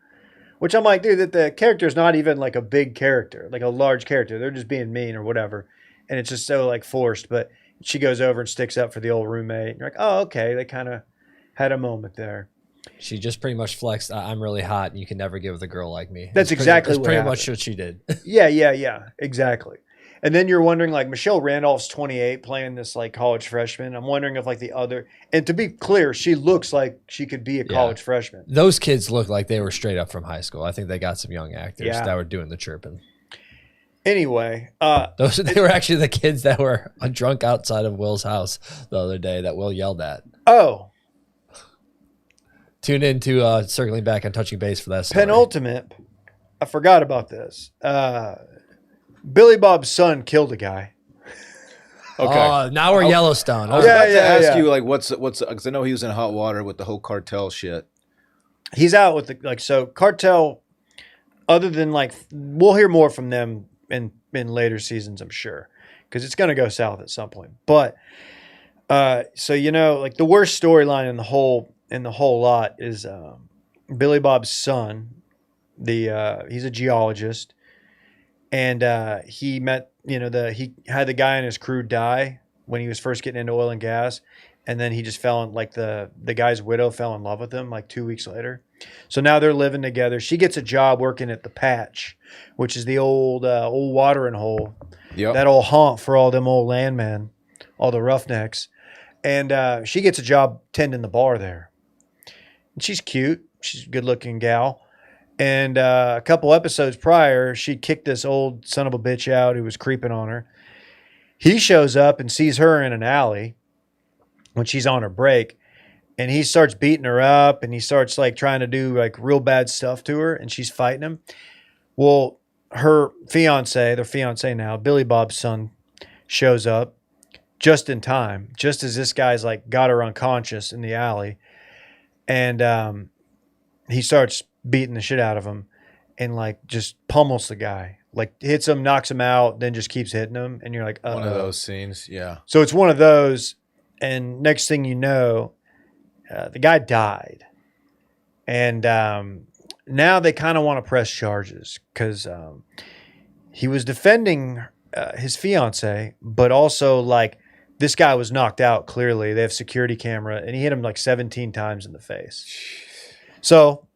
Which I'm like, dude, that the character is not even like a big character, like a large character. They're just being mean or whatever, and it's just so like forced. But she goes over and sticks up for the old roommate. And you're like, oh, okay. They kind of had a moment there. She just pretty much flexed, I'm really hot and you can never get with a girl like me. That's exactly what pretty happened. much what she did. Yeah. Exactly. And then you're wondering, like, Michelle Randolph's 28 playing this, like, college freshman. I'm wondering if, like, the other – and to be clear, she looks like she could be a college freshman. Those kids look like they were straight up from high school. I think they got some young actors that were doing the chirping. Anyway, they were actually the kids that were drunk outside of Will's house the other day that Will yelled at. Oh. Tune in to Circling Back and Touching Base for that story. Penultimate. I forgot about this. Billy Bob's son killed a guy. Okay. Oh, now we're Yellowstone. I was about to ask yeah. you, like, what's because I know he was in hot water with the whole cartel shit. He's out with so cartel. Other than like, we'll hear more from them in later seasons, I'm sure, because it's gonna go south at some point. But so like the worst storyline in the whole lot is Billy Bob's son. He's a geologist, and he met he had the guy in his crew die when he was first getting into oil and gas, and then he just fell in, like the guy's widow fell in love with him like 2 weeks later. So now they're living together. She gets a job working at the Patch, which is the old watering hole, Yep. that old haunt for all them old landmen, all the roughnecks. And she gets a job tending the bar there. And she's cute. She's a good-looking gal. And a couple episodes prior, she kicked this old son of a bitch out who was creeping on her. He shows up and sees her in an alley when she's on her break, and he starts beating her up, and he starts like trying to do like real bad stuff to her, and she's fighting him. Well, her fiance, their fiance now, Billy Bob's son, shows up just in time, just as this guy's like got her unconscious in the alley, and he starts beating the shit out of him, and like just pummels the guy, like hits him, knocks him out, then just keeps hitting him, and you're like, uh-oh. One of those scenes, yeah. So it's one of those, and next thing you know, the guy died, and now they kind of want to press charges because he was defending his fiance, but also like this guy was knocked out. Clearly, they have security camera, and he hit him like 17 times in the face. So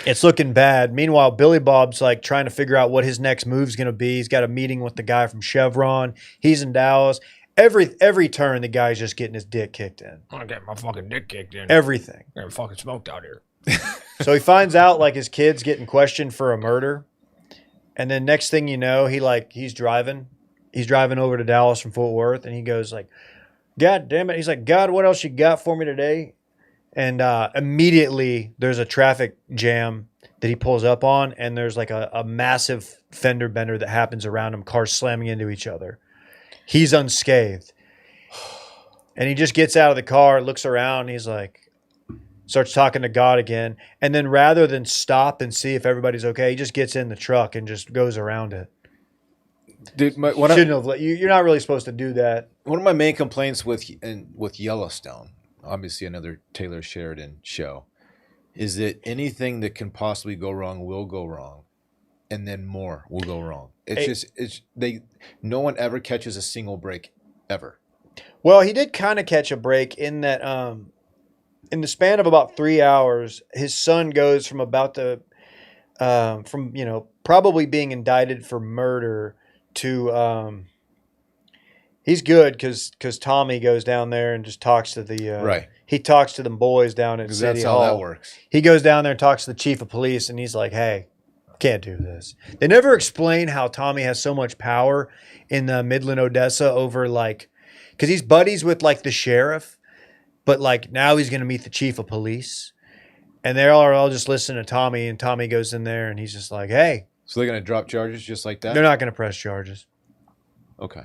it's looking bad. Meanwhile, Billy Bob's like trying to figure out what his next move's going to be. He's got a meeting with the guy from Chevron. He's in Dallas. Every turn, the guy's just getting his dick kicked in. I'm getting my fucking dick kicked in. Everything. I'm getting fucking smoked out here. So he finds out like his kid's getting questioned for a murder. And then next thing you know, he's driving. He's driving over to Dallas from Fort Worth, and he goes like, God damn it. He's like, God, what else you got for me today? And immediately there's a traffic jam that he pulls up on, and there's like a massive fender bender that happens around him, cars slamming into each other. He's unscathed. And he just gets out of the car, looks around, and he's like, starts talking to God again. And then rather than stop and see if everybody's okay, he just gets in the truck and just goes around it. Dude, You're not really supposed to do that. one of my main complaints with Yellowstone, obviously another Taylor Sheridan show, is that anything that can possibly go wrong will go wrong, and then more will go wrong. No one ever catches a single break ever. Well, he did kind of catch a break in that in the span of about 3 hours, his son goes from probably being indicted for murder to he's good because Tommy goes down there and just talks to the right. He talks to them boys down at City That's Hall. how that works. He goes down there and talks to the chief of police, and he's like, "Hey, can't do this." They never explain how Tommy has so much power in the Midland, Odessa over like, because he's buddies with like the sheriff, but like now he's going to meet the chief of police, and they're all just listening to Tommy, and Tommy goes in there and he's just like, "Hey." So they're going to drop charges just like that? They're not going to press charges. Okay.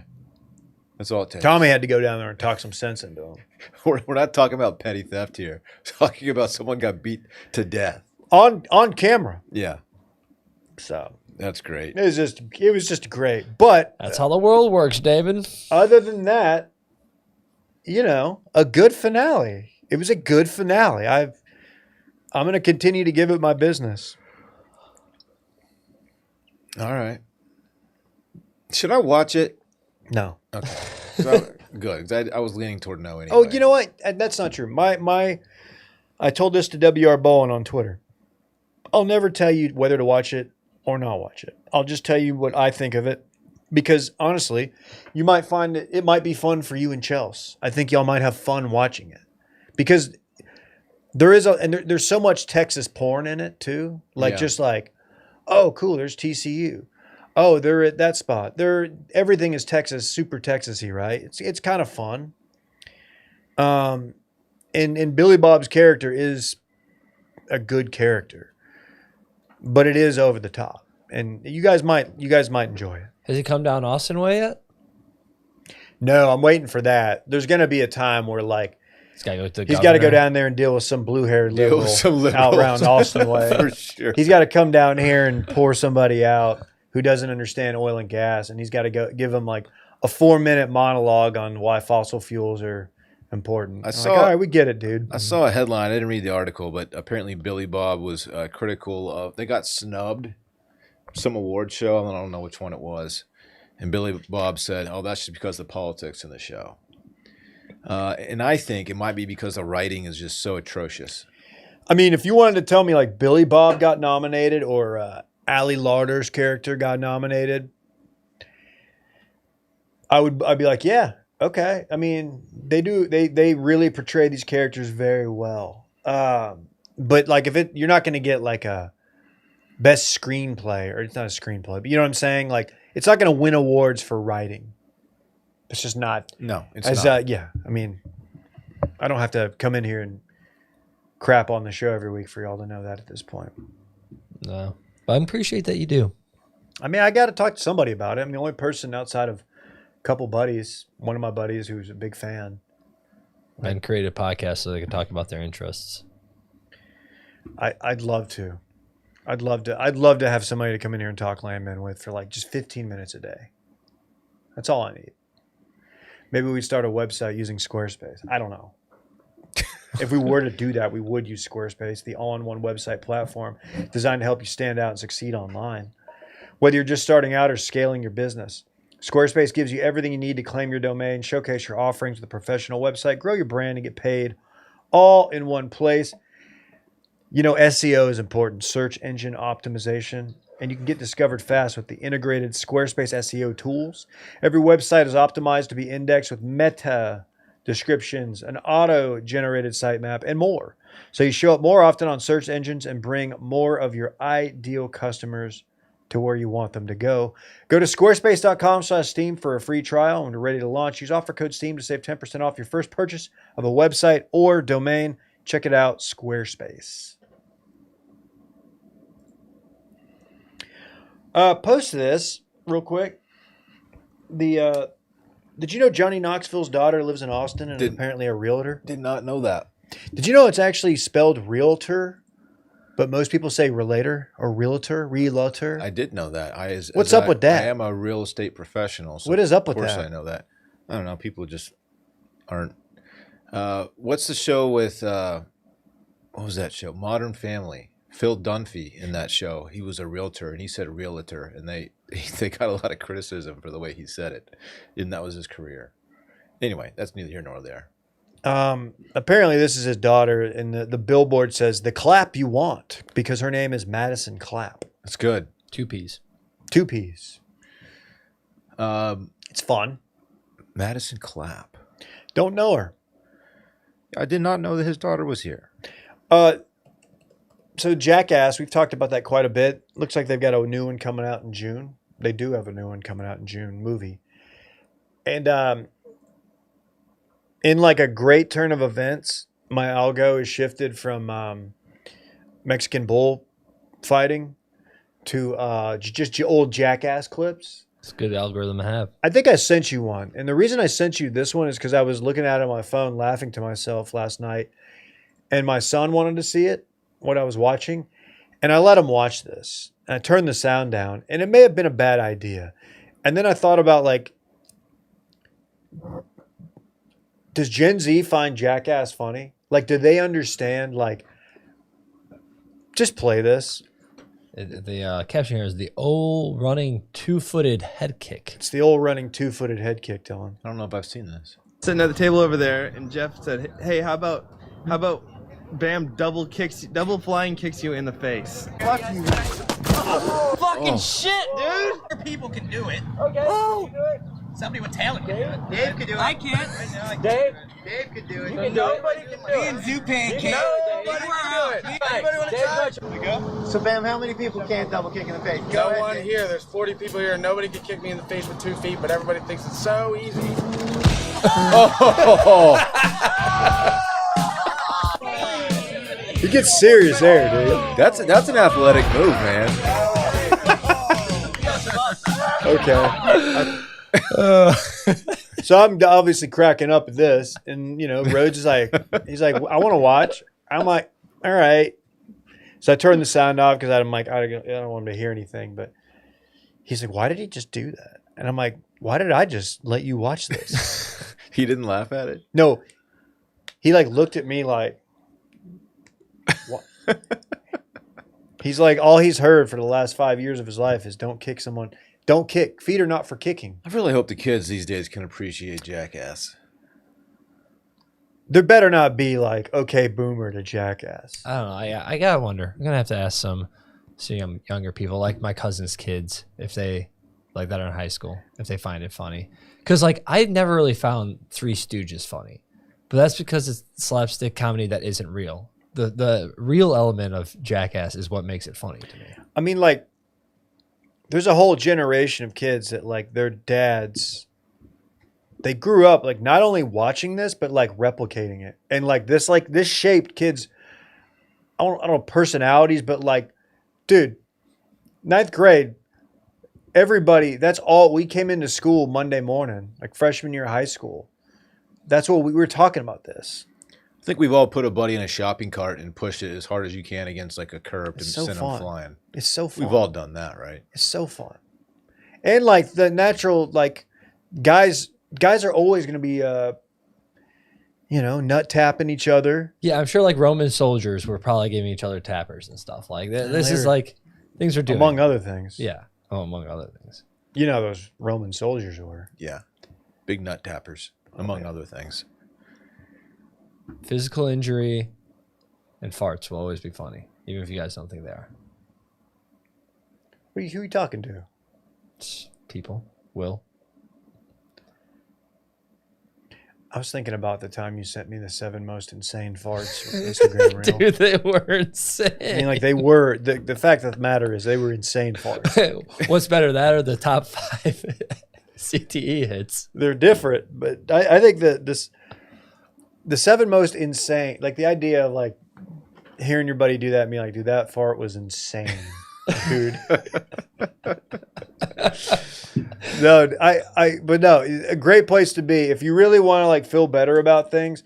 That's all it takes. Tommy had to go down there and talk some sense into him. We're not talking about petty theft here. We're talking about someone got beat to death. On camera. Yeah. So That's great. it was just great. But That's how the world works, David. other than that, a good finale. It was a good finale. I'm going to continue to give it my business. All right. Should I watch it? No. Okay. So, good. 'Cause I was leaning toward no anyway. Oh, you know what? That's not true. I told this to W.R. Bowen on Twitter. I'll never tell you whether to watch it or not watch it. I'll just tell you what I think of it. Because honestly, you might find it might be fun for you and Chelsea. I think y'all might have fun watching it. Because there's so much Texas porn in it too. Like Yeah. just like, oh cool, there's TCU. Oh, they're at that spot. Everything is Texas, super Texas-y, right? It's kind of fun. And Billy Bob's character is a good character, but it is over the top, and you guys might enjoy it. Has he come down Austin way yet? No, I'm waiting for that. There's gonna be a time where like He's got to go to the he's got to go governor. down there and deal with some blue-haired Deal liberal, with some liberals. out around Austin way. For sure. He's got to come down here and pour somebody out who doesn't understand oil and gas, and he's got to go give them like a 4-minute monologue on why fossil fuels are important. All right, we get it, dude. I saw a headline. I didn't read the article, but apparently Billy Bob was critical of. They got snubbed some award show. I don't know which one it was, and Billy Bob said, "Oh, that's just because of the politics in the show." And I think it might be because the writing is just so atrocious. I mean, if you wanted to tell me like Billy Bob got nominated or Ali Larder's character got nominated, I'd be like, yeah, okay. I mean, they really portray these characters very well. But like you're not going to get like a best screenplay, or it's not a screenplay, but you know what I'm saying? Like it's not going to win awards for writing. It's just not. No, it's not. Yeah, I mean, I don't have to come in here and crap on the show every week for y'all to know that at this point. No, but I appreciate that you do. I mean, I got to talk to somebody about it. I'm the only person outside of a couple buddies, one of my buddies who's a big fan. And create a podcast so they can talk about their interests. I'd love to. I'd love to have somebody to come in here and talk Landman with for like just 15 minutes a day. That's all I need. Maybe we start a website using Squarespace. I don't know. If we were to do that, we would use Squarespace, the all-in-one website platform designed to help you stand out and succeed online. Whether you're just starting out or scaling your business, Squarespace gives you everything you need to claim your domain, showcase your offerings with a professional website, grow your brand, and get paid all in one place. You know, SEO is important, search engine optimization, and you can get discovered fast with the integrated Squarespace SEO tools. Every website is optimized to be indexed with meta descriptions, an auto-generated sitemap, and more. So you show up more often on search engines and bring more of your ideal customers to where you want them to go. Go to squarespace.com/Steam for a free trial. When you're ready to launch, use offer code STEAM to save 10% off your first purchase of a website or domain. Check it out, Squarespace. Post this real quick. Did you know Johnny Knoxville's daughter lives in Austin and is apparently a realtor? Did not know that. Did you know it's actually spelled realtor, but most people say relator or realtor? I did know that. What's up with that? I am a real estate professional. So what is up with that? Of course I know that. I don't know. People just aren't. What's the show with, what was that show? Modern Family. Phil Dunphy in that show. He was a realtor and he said realtor, and they got a lot of criticism for the way he said it. And that was his career. Anyway, that's neither here nor there. Apparently this is his daughter, and the billboard says the clap you want because her name is Madison Clapp. That's good. 2 P's. 2 P's. It's fun. Madison Clapp. Don't know her. I did not know that his daughter was here. So Jackass, we've talked about that quite a bit. Looks like they've got a new one coming out in June. They do have a new one coming out in June, movie. And in like a great turn of events, my algo is shifted from Mexican bull fighting to just old Jackass clips. It's a good algorithm to have. I think I sent you one. And the reason I sent you this one is because I was looking at it on my phone, laughing to myself last night. And my son wanted to see it, what I was watching. And I let him watch this. And I turned the sound down. And it may have been a bad idea. And then I thought about, like, does Gen Z find Jackass funny? Like, do they understand, like, just play this? The caption here is the old running 2-footed head kick. It's the old running 2-footed head kick, Dylan. I don't know if I've seen this. Sitting at the table over there, and Jeff said, "Hey, how about Bam double flying kicks you in the face?" Fuck you. Fucking shit, dude. Other people can do it. Okay. Oh. Somebody with talent can do it. Dave can do it. I can't. Dave can do it. You can do it. Nobody can do it. Me and Zupan can't. Nobody can do it. Anybody want to try? We go. So, Bam, how many people can't double kick in the face? No one here. There's 40 people here. Nobody can kick me in the face with 2 feet, but everybody thinks it's so easy. He gets serious there, dude. That's an athletic move, man. Okay. So I'm obviously cracking up at this, and Rhodes is like, he's like, I want to watch. I'm like, all right. So I turned the sound off because I'm like, I don't want him to hear anything. But he's like, why did he just do that? And I'm like, why did I just let you watch this? He didn't laugh at it? No. He like looked at me like, what? He's like, all he's heard for the last 5 years of his life is don't kick someone. Don't kick. Feet are not for kicking. I really hope the kids these days can appreciate Jackass. There better not be like okay boomer to Jackass. I don't know. I gotta wonder. I'm gonna have to ask some younger people, like my cousin's kids, if they like that are in high school, if they find it funny. Because like I never really found Three Stooges funny, but that's because it's slapstick comedy that isn't real. The real element of Jackass is what makes it funny to me. I mean, like, there's a whole generation of kids that like their dads. They grew up like not only watching this, but like replicating it, and like this shaped kids. I don't know personalities, but like, dude, ninth grade, everybody. That's all we came into school Monday morning, like freshman year of high school. That's what we were talking about. This. I think we've all put a buddy in a shopping cart and pushed it as hard as you can against like a curb to send him flying. It's so fun. We've all done that, right? It's so fun, and like the natural like guys are always going to be, nut tapping each other. Yeah, I'm sure like Roman soldiers were probably giving each other tappers and stuff. Like this is like things are doing. Among other things. Yeah. Oh, among other things. You know those Roman soldiers were. Yeah. Big nut tappers, among other things. Physical injury and farts will always be funny, even if you guys don't think they are. Who are you talking to? It's people. Will. I was thinking about the time you sent me the 7 most insane farts Instagram reel. Dude, they were insane. I mean, like they were. The fact of the matter is they were insane farts. What's better, that or the top 5 CTE hits? They're different, but I think that the 7 most insane, like the idea of like hearing your buddy do that and being like, dude, that fart was insane, dude. No, but no, a great place to be. If you really want to like feel better about things,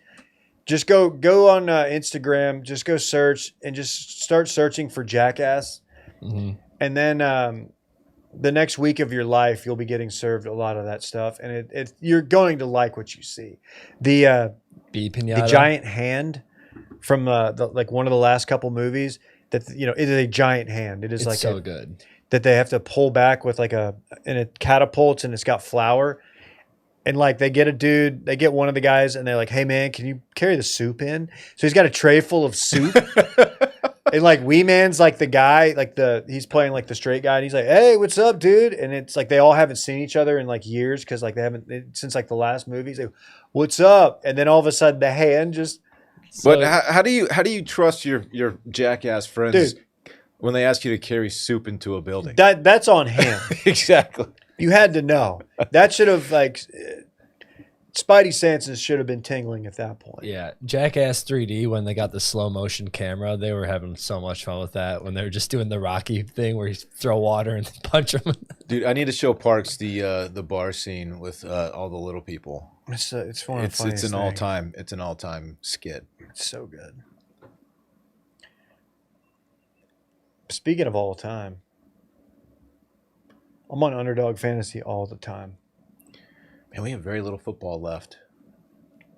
just go on Instagram, just go search and just start searching for Jackass. Mm-hmm. And then the next week of your life, you'll be getting served a lot of that stuff. And you're going to like what you see. The giant hand from like one of the last couple movies that, it is a giant hand. It is like so good. That they have to pull back with like and it catapults and it's got flour. And like they get one of the guys and they're like, hey man, can you carry the soup in? So he's got a tray full of soup. And like Wee Man's like the guy, like he's playing like the straight guy and he's like, hey, what's up, dude? And it's like they all haven't seen each other in like years because like they haven't since like the last movie. He's like, what's up? And then all of a sudden the hand just. But how do you trust your Jackass friends? Dude, when they ask you to carry soup into a building? That's on him. Exactly. You had to know. That should have like Spidey senses should have been tingling at that point. Yeah, Jackass 3D when they got the slow motion camera, they were having so much fun with that when they were just doing the Rocky thing where you throw water and punch them. Dude, I need to show Parks the bar scene with all the little people. It's one of the funniest things. It's an all-time skit. It's so good. Speaking of all time, I'm on Underdog Fantasy all the time. Man, we have very little football left.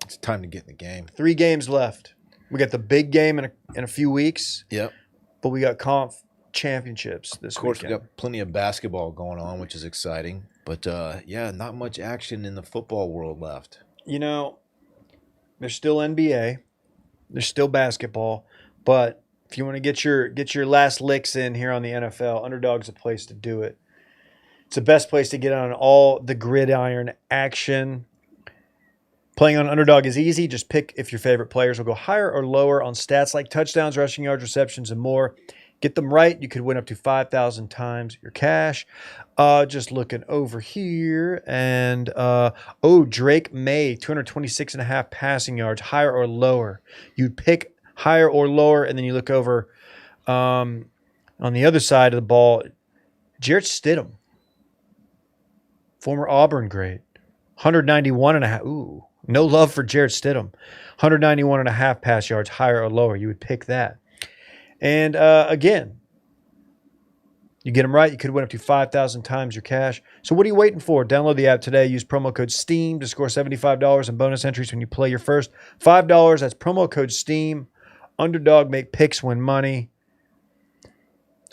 It's time to get in the game. 3 games left. We got the big game in a few weeks. Yep. But we got conf championships this weekend. Of course, we got plenty of basketball going on, which is exciting. But, not much action in the football world left. There's still NBA. There's still basketball. But if you want to get your last licks in here on the NFL, Underdog's a place to do it. It's the best place to get on all the gridiron action. Playing on Underdog is easy. Just pick if your favorite players will go higher or lower on stats like touchdowns, rushing yards, receptions, and more. Get them right, you could win up to 5,000 times your cash. Just looking over here. And, Drake May, 226.5 passing yards, higher or lower. You'd pick higher or lower, and then you look over on the other side of the ball. Jarrett Stidham, former Auburn great, 191.5. Ooh, no love for Jarrett Stidham. 191.5 pass yards, higher or lower. You would pick that. And again, you get them right, you could win up to 5,000 times your cash. So what are you waiting for? Download the app today. Use promo code STEAM to score $75 in bonus entries when you play your first $5. That's promo code STEAM. Underdog, make picks, win money.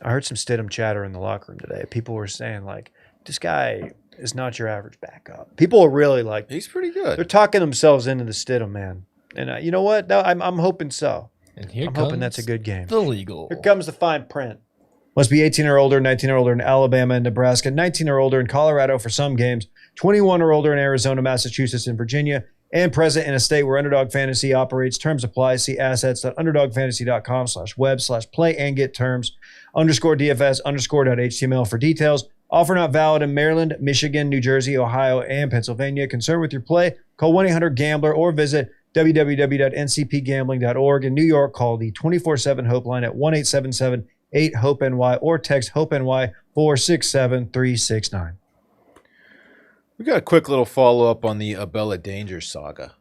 I heard some Stidham chatter in the locker room today. People were saying, like, this guy is not your average backup. People are really like... He's pretty good. They're talking themselves into the Stidham, man. And you know what? No, I'm hoping so. And here I'm comes hoping that's a good game. the legal. Here comes the fine print. Must be 18 or older, 19 or older in Alabama and Nebraska, 19 or older in Colorado for some games, 21 or older in Arizona, Massachusetts, and Virginia, and present in a state where Underdog Fantasy operates. Terms apply. See assets.underdogfantasy.com/web/play and get terms _DFS_.html for details. Offer not valid in Maryland, Michigan, New Jersey, Ohio, and Pennsylvania. Concerned with your play? Call 1-800-GAMBLER or visit www.ncpgambling.org. In New York, call the 24/7 Hope line at 1-877-8-HOPE-NY or text HOPE-NY 467-369. We got a quick little follow-up on the Abella Danger saga.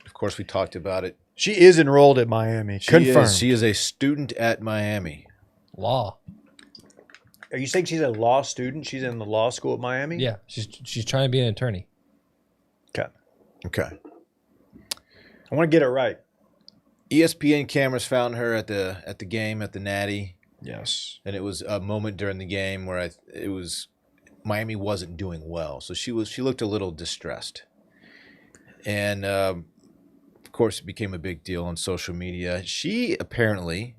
Of course, we talked about it. She is enrolled at Miami. Confirmed. She is a student at Miami. Law. Are you saying she's a law student? She's in the law school at Miami? Yeah, she's trying to be an attorney. Okay. I want to get it right. ESPN cameras found her at the game at the Natty, Yes. and it was a moment during the game where Miami wasn't doing well, so she looked a little distressed, and of course it became a big deal on social media. She apparently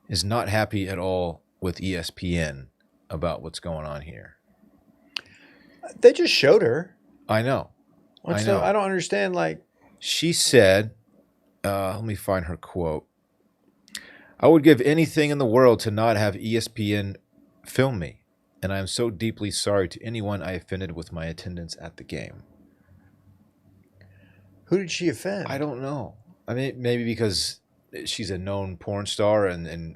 is not happy at all with ESPN about what's going on here. They just showed her. I know. I know. I don't understand. Like, she said, let me find her quote. "I would give anything in the world to not have ESPN film me, and I am so deeply sorry to anyone I offended with my attendance at the game." who did she offend? I don't know. I mean, maybe because she's a known porn star and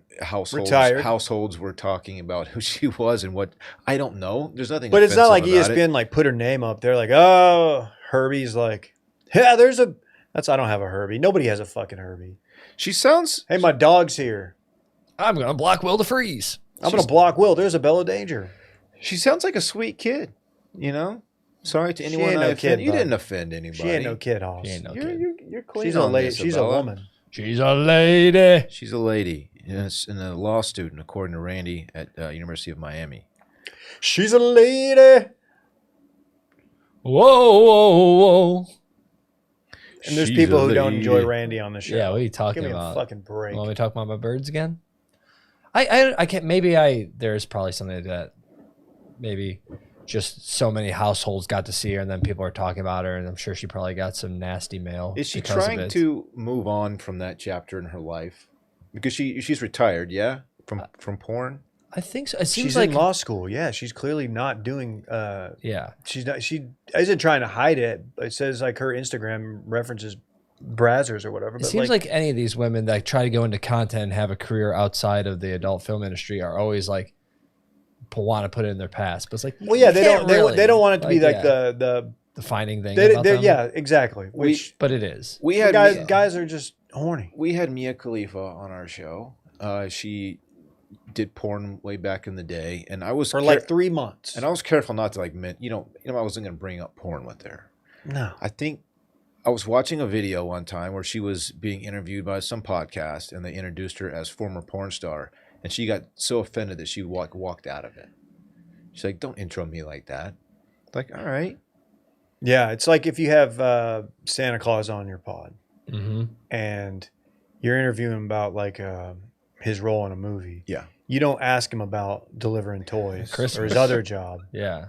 Retired. households were talking about who she was and what. I don't know. There's nothing. But it's not like offensive about ESPN like put her name up there. Like, oh, Herbie's like, yeah, I don't have a Herbie. Nobody has a fucking Herbie. She sounds. Hey, my dog's here. I'm gonna block Will to freeze. I'm going to block Will. There's Abella Danger. She sounds like a sweet kid. You know. Sorry to She anyone ain't I no offended. kid, You bud. didn't offend anybody. She ain't no kid, Hoss. She ain't no kid. You're clean. She's a on lady. this, She's a Abella. woman. She's a lady. She's a lady. Yes, and a law student, according to Randy at University of Miami. She's a lady. Whoa, whoa, whoa. And there's She's people a who don't lady. enjoy Randy on the show. Yeah, what are you talking Give me about? a fucking break. Want me to talk about my birds again? I can't. There's probably something that maybe just so many households got to see her, and then people are talking about her, and I'm sure she probably got some nasty mail. Is she because of trying it. to move on from that chapter in her life? Because she's retired, yeah, from porn. I think so. It seems She's like in law school. Yeah, she's clearly not doing. yeah. She isn't trying to hide it. It says like her Instagram references Brazzers or whatever. It But seems like any of these women that try to go into content and have a career outside of the adult film industry are always like want to put it in their past. But it's like, well, yeah, you they can't don't. really. They don't want it to be like yeah, the defining thing. They, about them. yeah, exactly. Which But it is. We had guys are just horny. We had Mia Khalifa on our show. She did porn way back in the day, and I was For like 3 months. and I was careful not to like I wasn't going to bring up porn with her. No. I think I was watching a video one time where she was being interviewed by some podcast, and they introduced her as former porn star, and she got so offended that she walked out of it. She's like, "Don't intro me like that." Like, all right. Yeah, it's like if you have Santa Claus on your pod Mm-hmm. and you're interviewing him about like his role in a movie. Yeah. You don't ask him about delivering toys or Christmas. his other job. Yeah.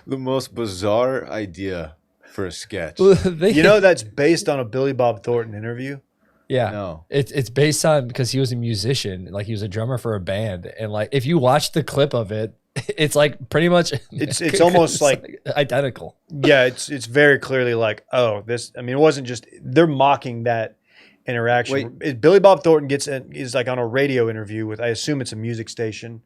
The most bizarre idea for a sketch. You know that's based on a Billy Bob Thornton interview? Yeah. No. It's based on because he was a musician, like he was a drummer for a band, and like if you watch the clip of it, it's like pretty much It's almost like identical. Yeah, it's very clearly like, oh, this. I mean, it wasn't just they're mocking that interaction. Billy Bob Thornton is like on a radio interview with, I assume it's a music station,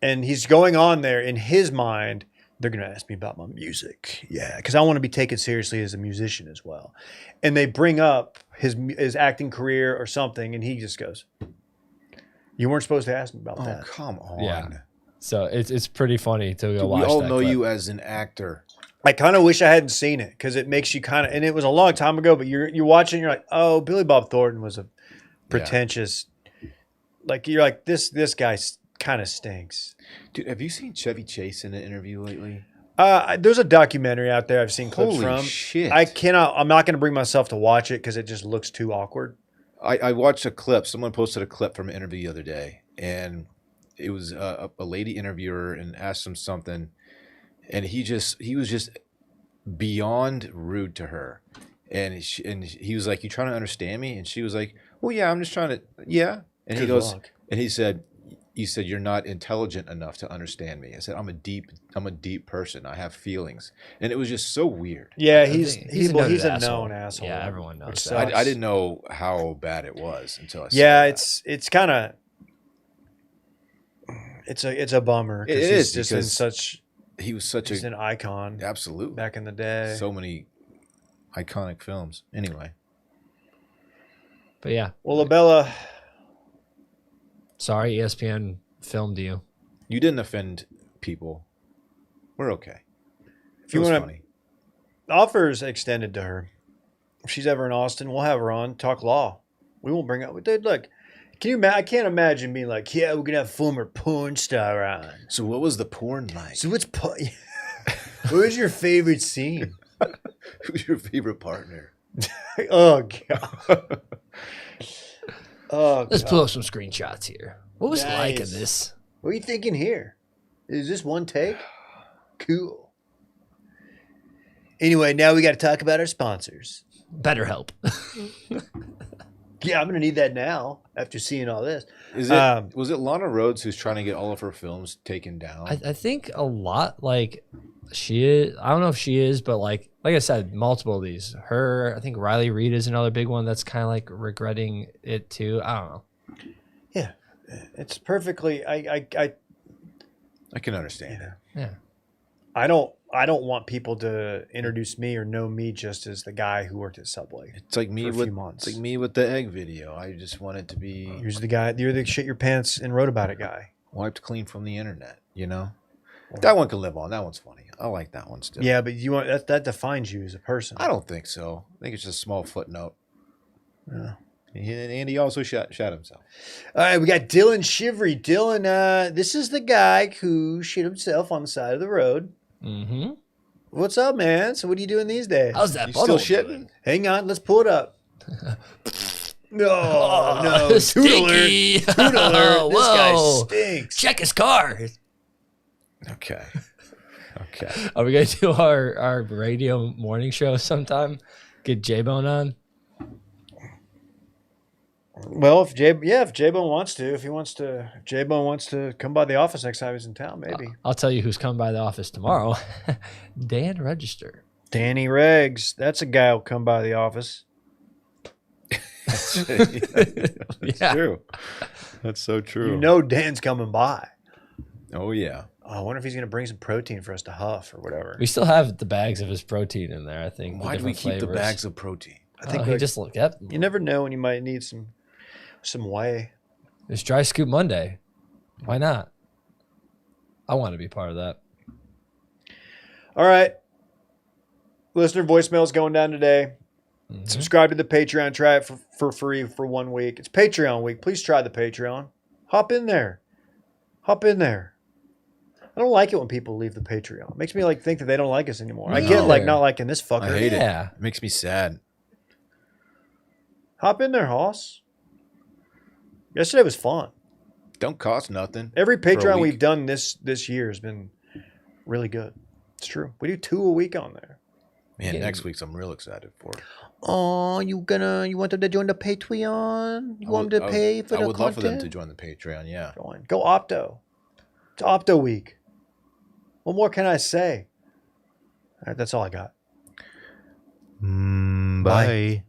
and he's going on there in his mind. They're going to ask me about my music. Yeah, because I want to be taken seriously as a musician as well. And they bring up his acting career or something, and he just goes, "You weren't supposed to ask me about that." Oh, come on. Yeah. So it's pretty funny to go Dude, watch. we all that know clip. you as an actor. I kind of wish I hadn't seen it because it makes you kind of, and it was a long time ago, but you're watching, you're like, oh, Billy Bob Thornton was a pretentious, like you're like this guy kind of stinks. Dude, have you seen Chevy Chase in an interview lately? There's a documentary out there I've seen clips Holy from. shit. I'm not going to bring myself to watch it because it just looks too awkward. I watched a clip. Someone posted a clip from an interview the other day, and it was a lady interviewer and asked him something, and he was just beyond rude to her, and he was like, "You trying to understand me?" And she was like, "Well, yeah, I'm just trying to, yeah." And he Good goes, luck. and he said, "You said you're not intelligent enough to understand me." I said, "I'm a deep person. I have feelings," and it was just so weird. Yeah, He's a known asshole. Yeah, everyone knows which that. sucks. I didn't know how bad it was until I saw Yeah, that. it's kind of it's a bummer. It He's is, just in because such he was such an icon absolutely back in the day. so many iconic films. Anyway, But yeah, Well, Abella, sorry, ESPN filmed you. you didn't offend people. We're okay. if you It was want funny. to, offers extended to her. If she's ever in Austin, we'll have her on talk law. We won't bring up. Dude, look, I can't imagine being like, yeah, we're gonna have former porn star on. So what was the porn like? So what was your favorite scene? Who's your favorite partner? Oh god. Oh, Let's God. pull up some screenshots here. What was it like in Nice. this? What are you thinking here? Is this one take? Cool. Anyway, now we got to talk about our sponsors. BetterHelp. Yeah, I'm gonna need that now after seeing all this. Is it was it Lana Rhoades who's trying to get all of her films taken down? I think a lot like she is. I don't know if she is, but like I said, multiple of these. Her, I think Riley Reid is another big one that's kind of like regretting it too. I don't know. Yeah, it's perfectly. I can understand that. Yeah. I don't want people to introduce me or know me just as the guy who worked at Subway. It's like me for a with few months. It's like me with the egg video. I just want it to be You're the shit your pants and wrote about it guy. wiped clean from the internet. You know, that one can live on. That one's funny. I like that one still. Yeah, but you want that defines you as a person. I don't think so. I think it's just a small footnote. Yeah. And he also shot himself. All right, we got Dylan Shivery. Dylan, this is the guy who shit himself on the side of the road. Mm-hmm. What's up, man? So what are you doing these days? How's that You bubble still shitting? doing? Hang on, let's pull it up. No, Oh, no, toot stinky. alert. Toot alert. This guy Whoa. stinks. Check his car. Okay. Okay. Are we gonna do our radio morning show sometime? Get J-Bone on. Well, if J-Bone wants to, if J-Bone wants to come by the office next time he's in town, maybe. I'll tell you who's coming by the office tomorrow. Dan Register. Danny Reggs. That's a guy who'll come by the office. That's Yeah. true. That's so true. You know Dan's coming by. Oh yeah. Oh, I wonder if he's going to bring some protein for us to huff or whatever. We still have the bags of his protein in there, I think. Why do we different keep the flavors. bags of protein? I think he like, just yep. you never know when you might need some whey. It's Dry Scoop Monday. Why not? I want to be part of that. All right. Listener voicemail's going down today. Mhm. Subscribe to the Patreon. Try it for free for 1 week. It's Patreon week. Please try the Patreon. Hop in there. I don't like it when people leave the Patreon. It makes me think that they don't like us anymore. I get neither. not liking this fucker. I hate Yeah. it. It makes me sad. Hop in there, Hoss. Yesterday was fun. Don't cost nothing. Every for a Patreon week. we've done this year has been really good. It's true. We do 2 a week on there. Man, Yeah. next week's I'm real excited for. Oh, you want them to join the Patreon? You want them to pay for the I would love content? for them to join the Patreon. Yeah. Go Opto. It's Opto week. What more can I say? All right, that's all I got. Bye.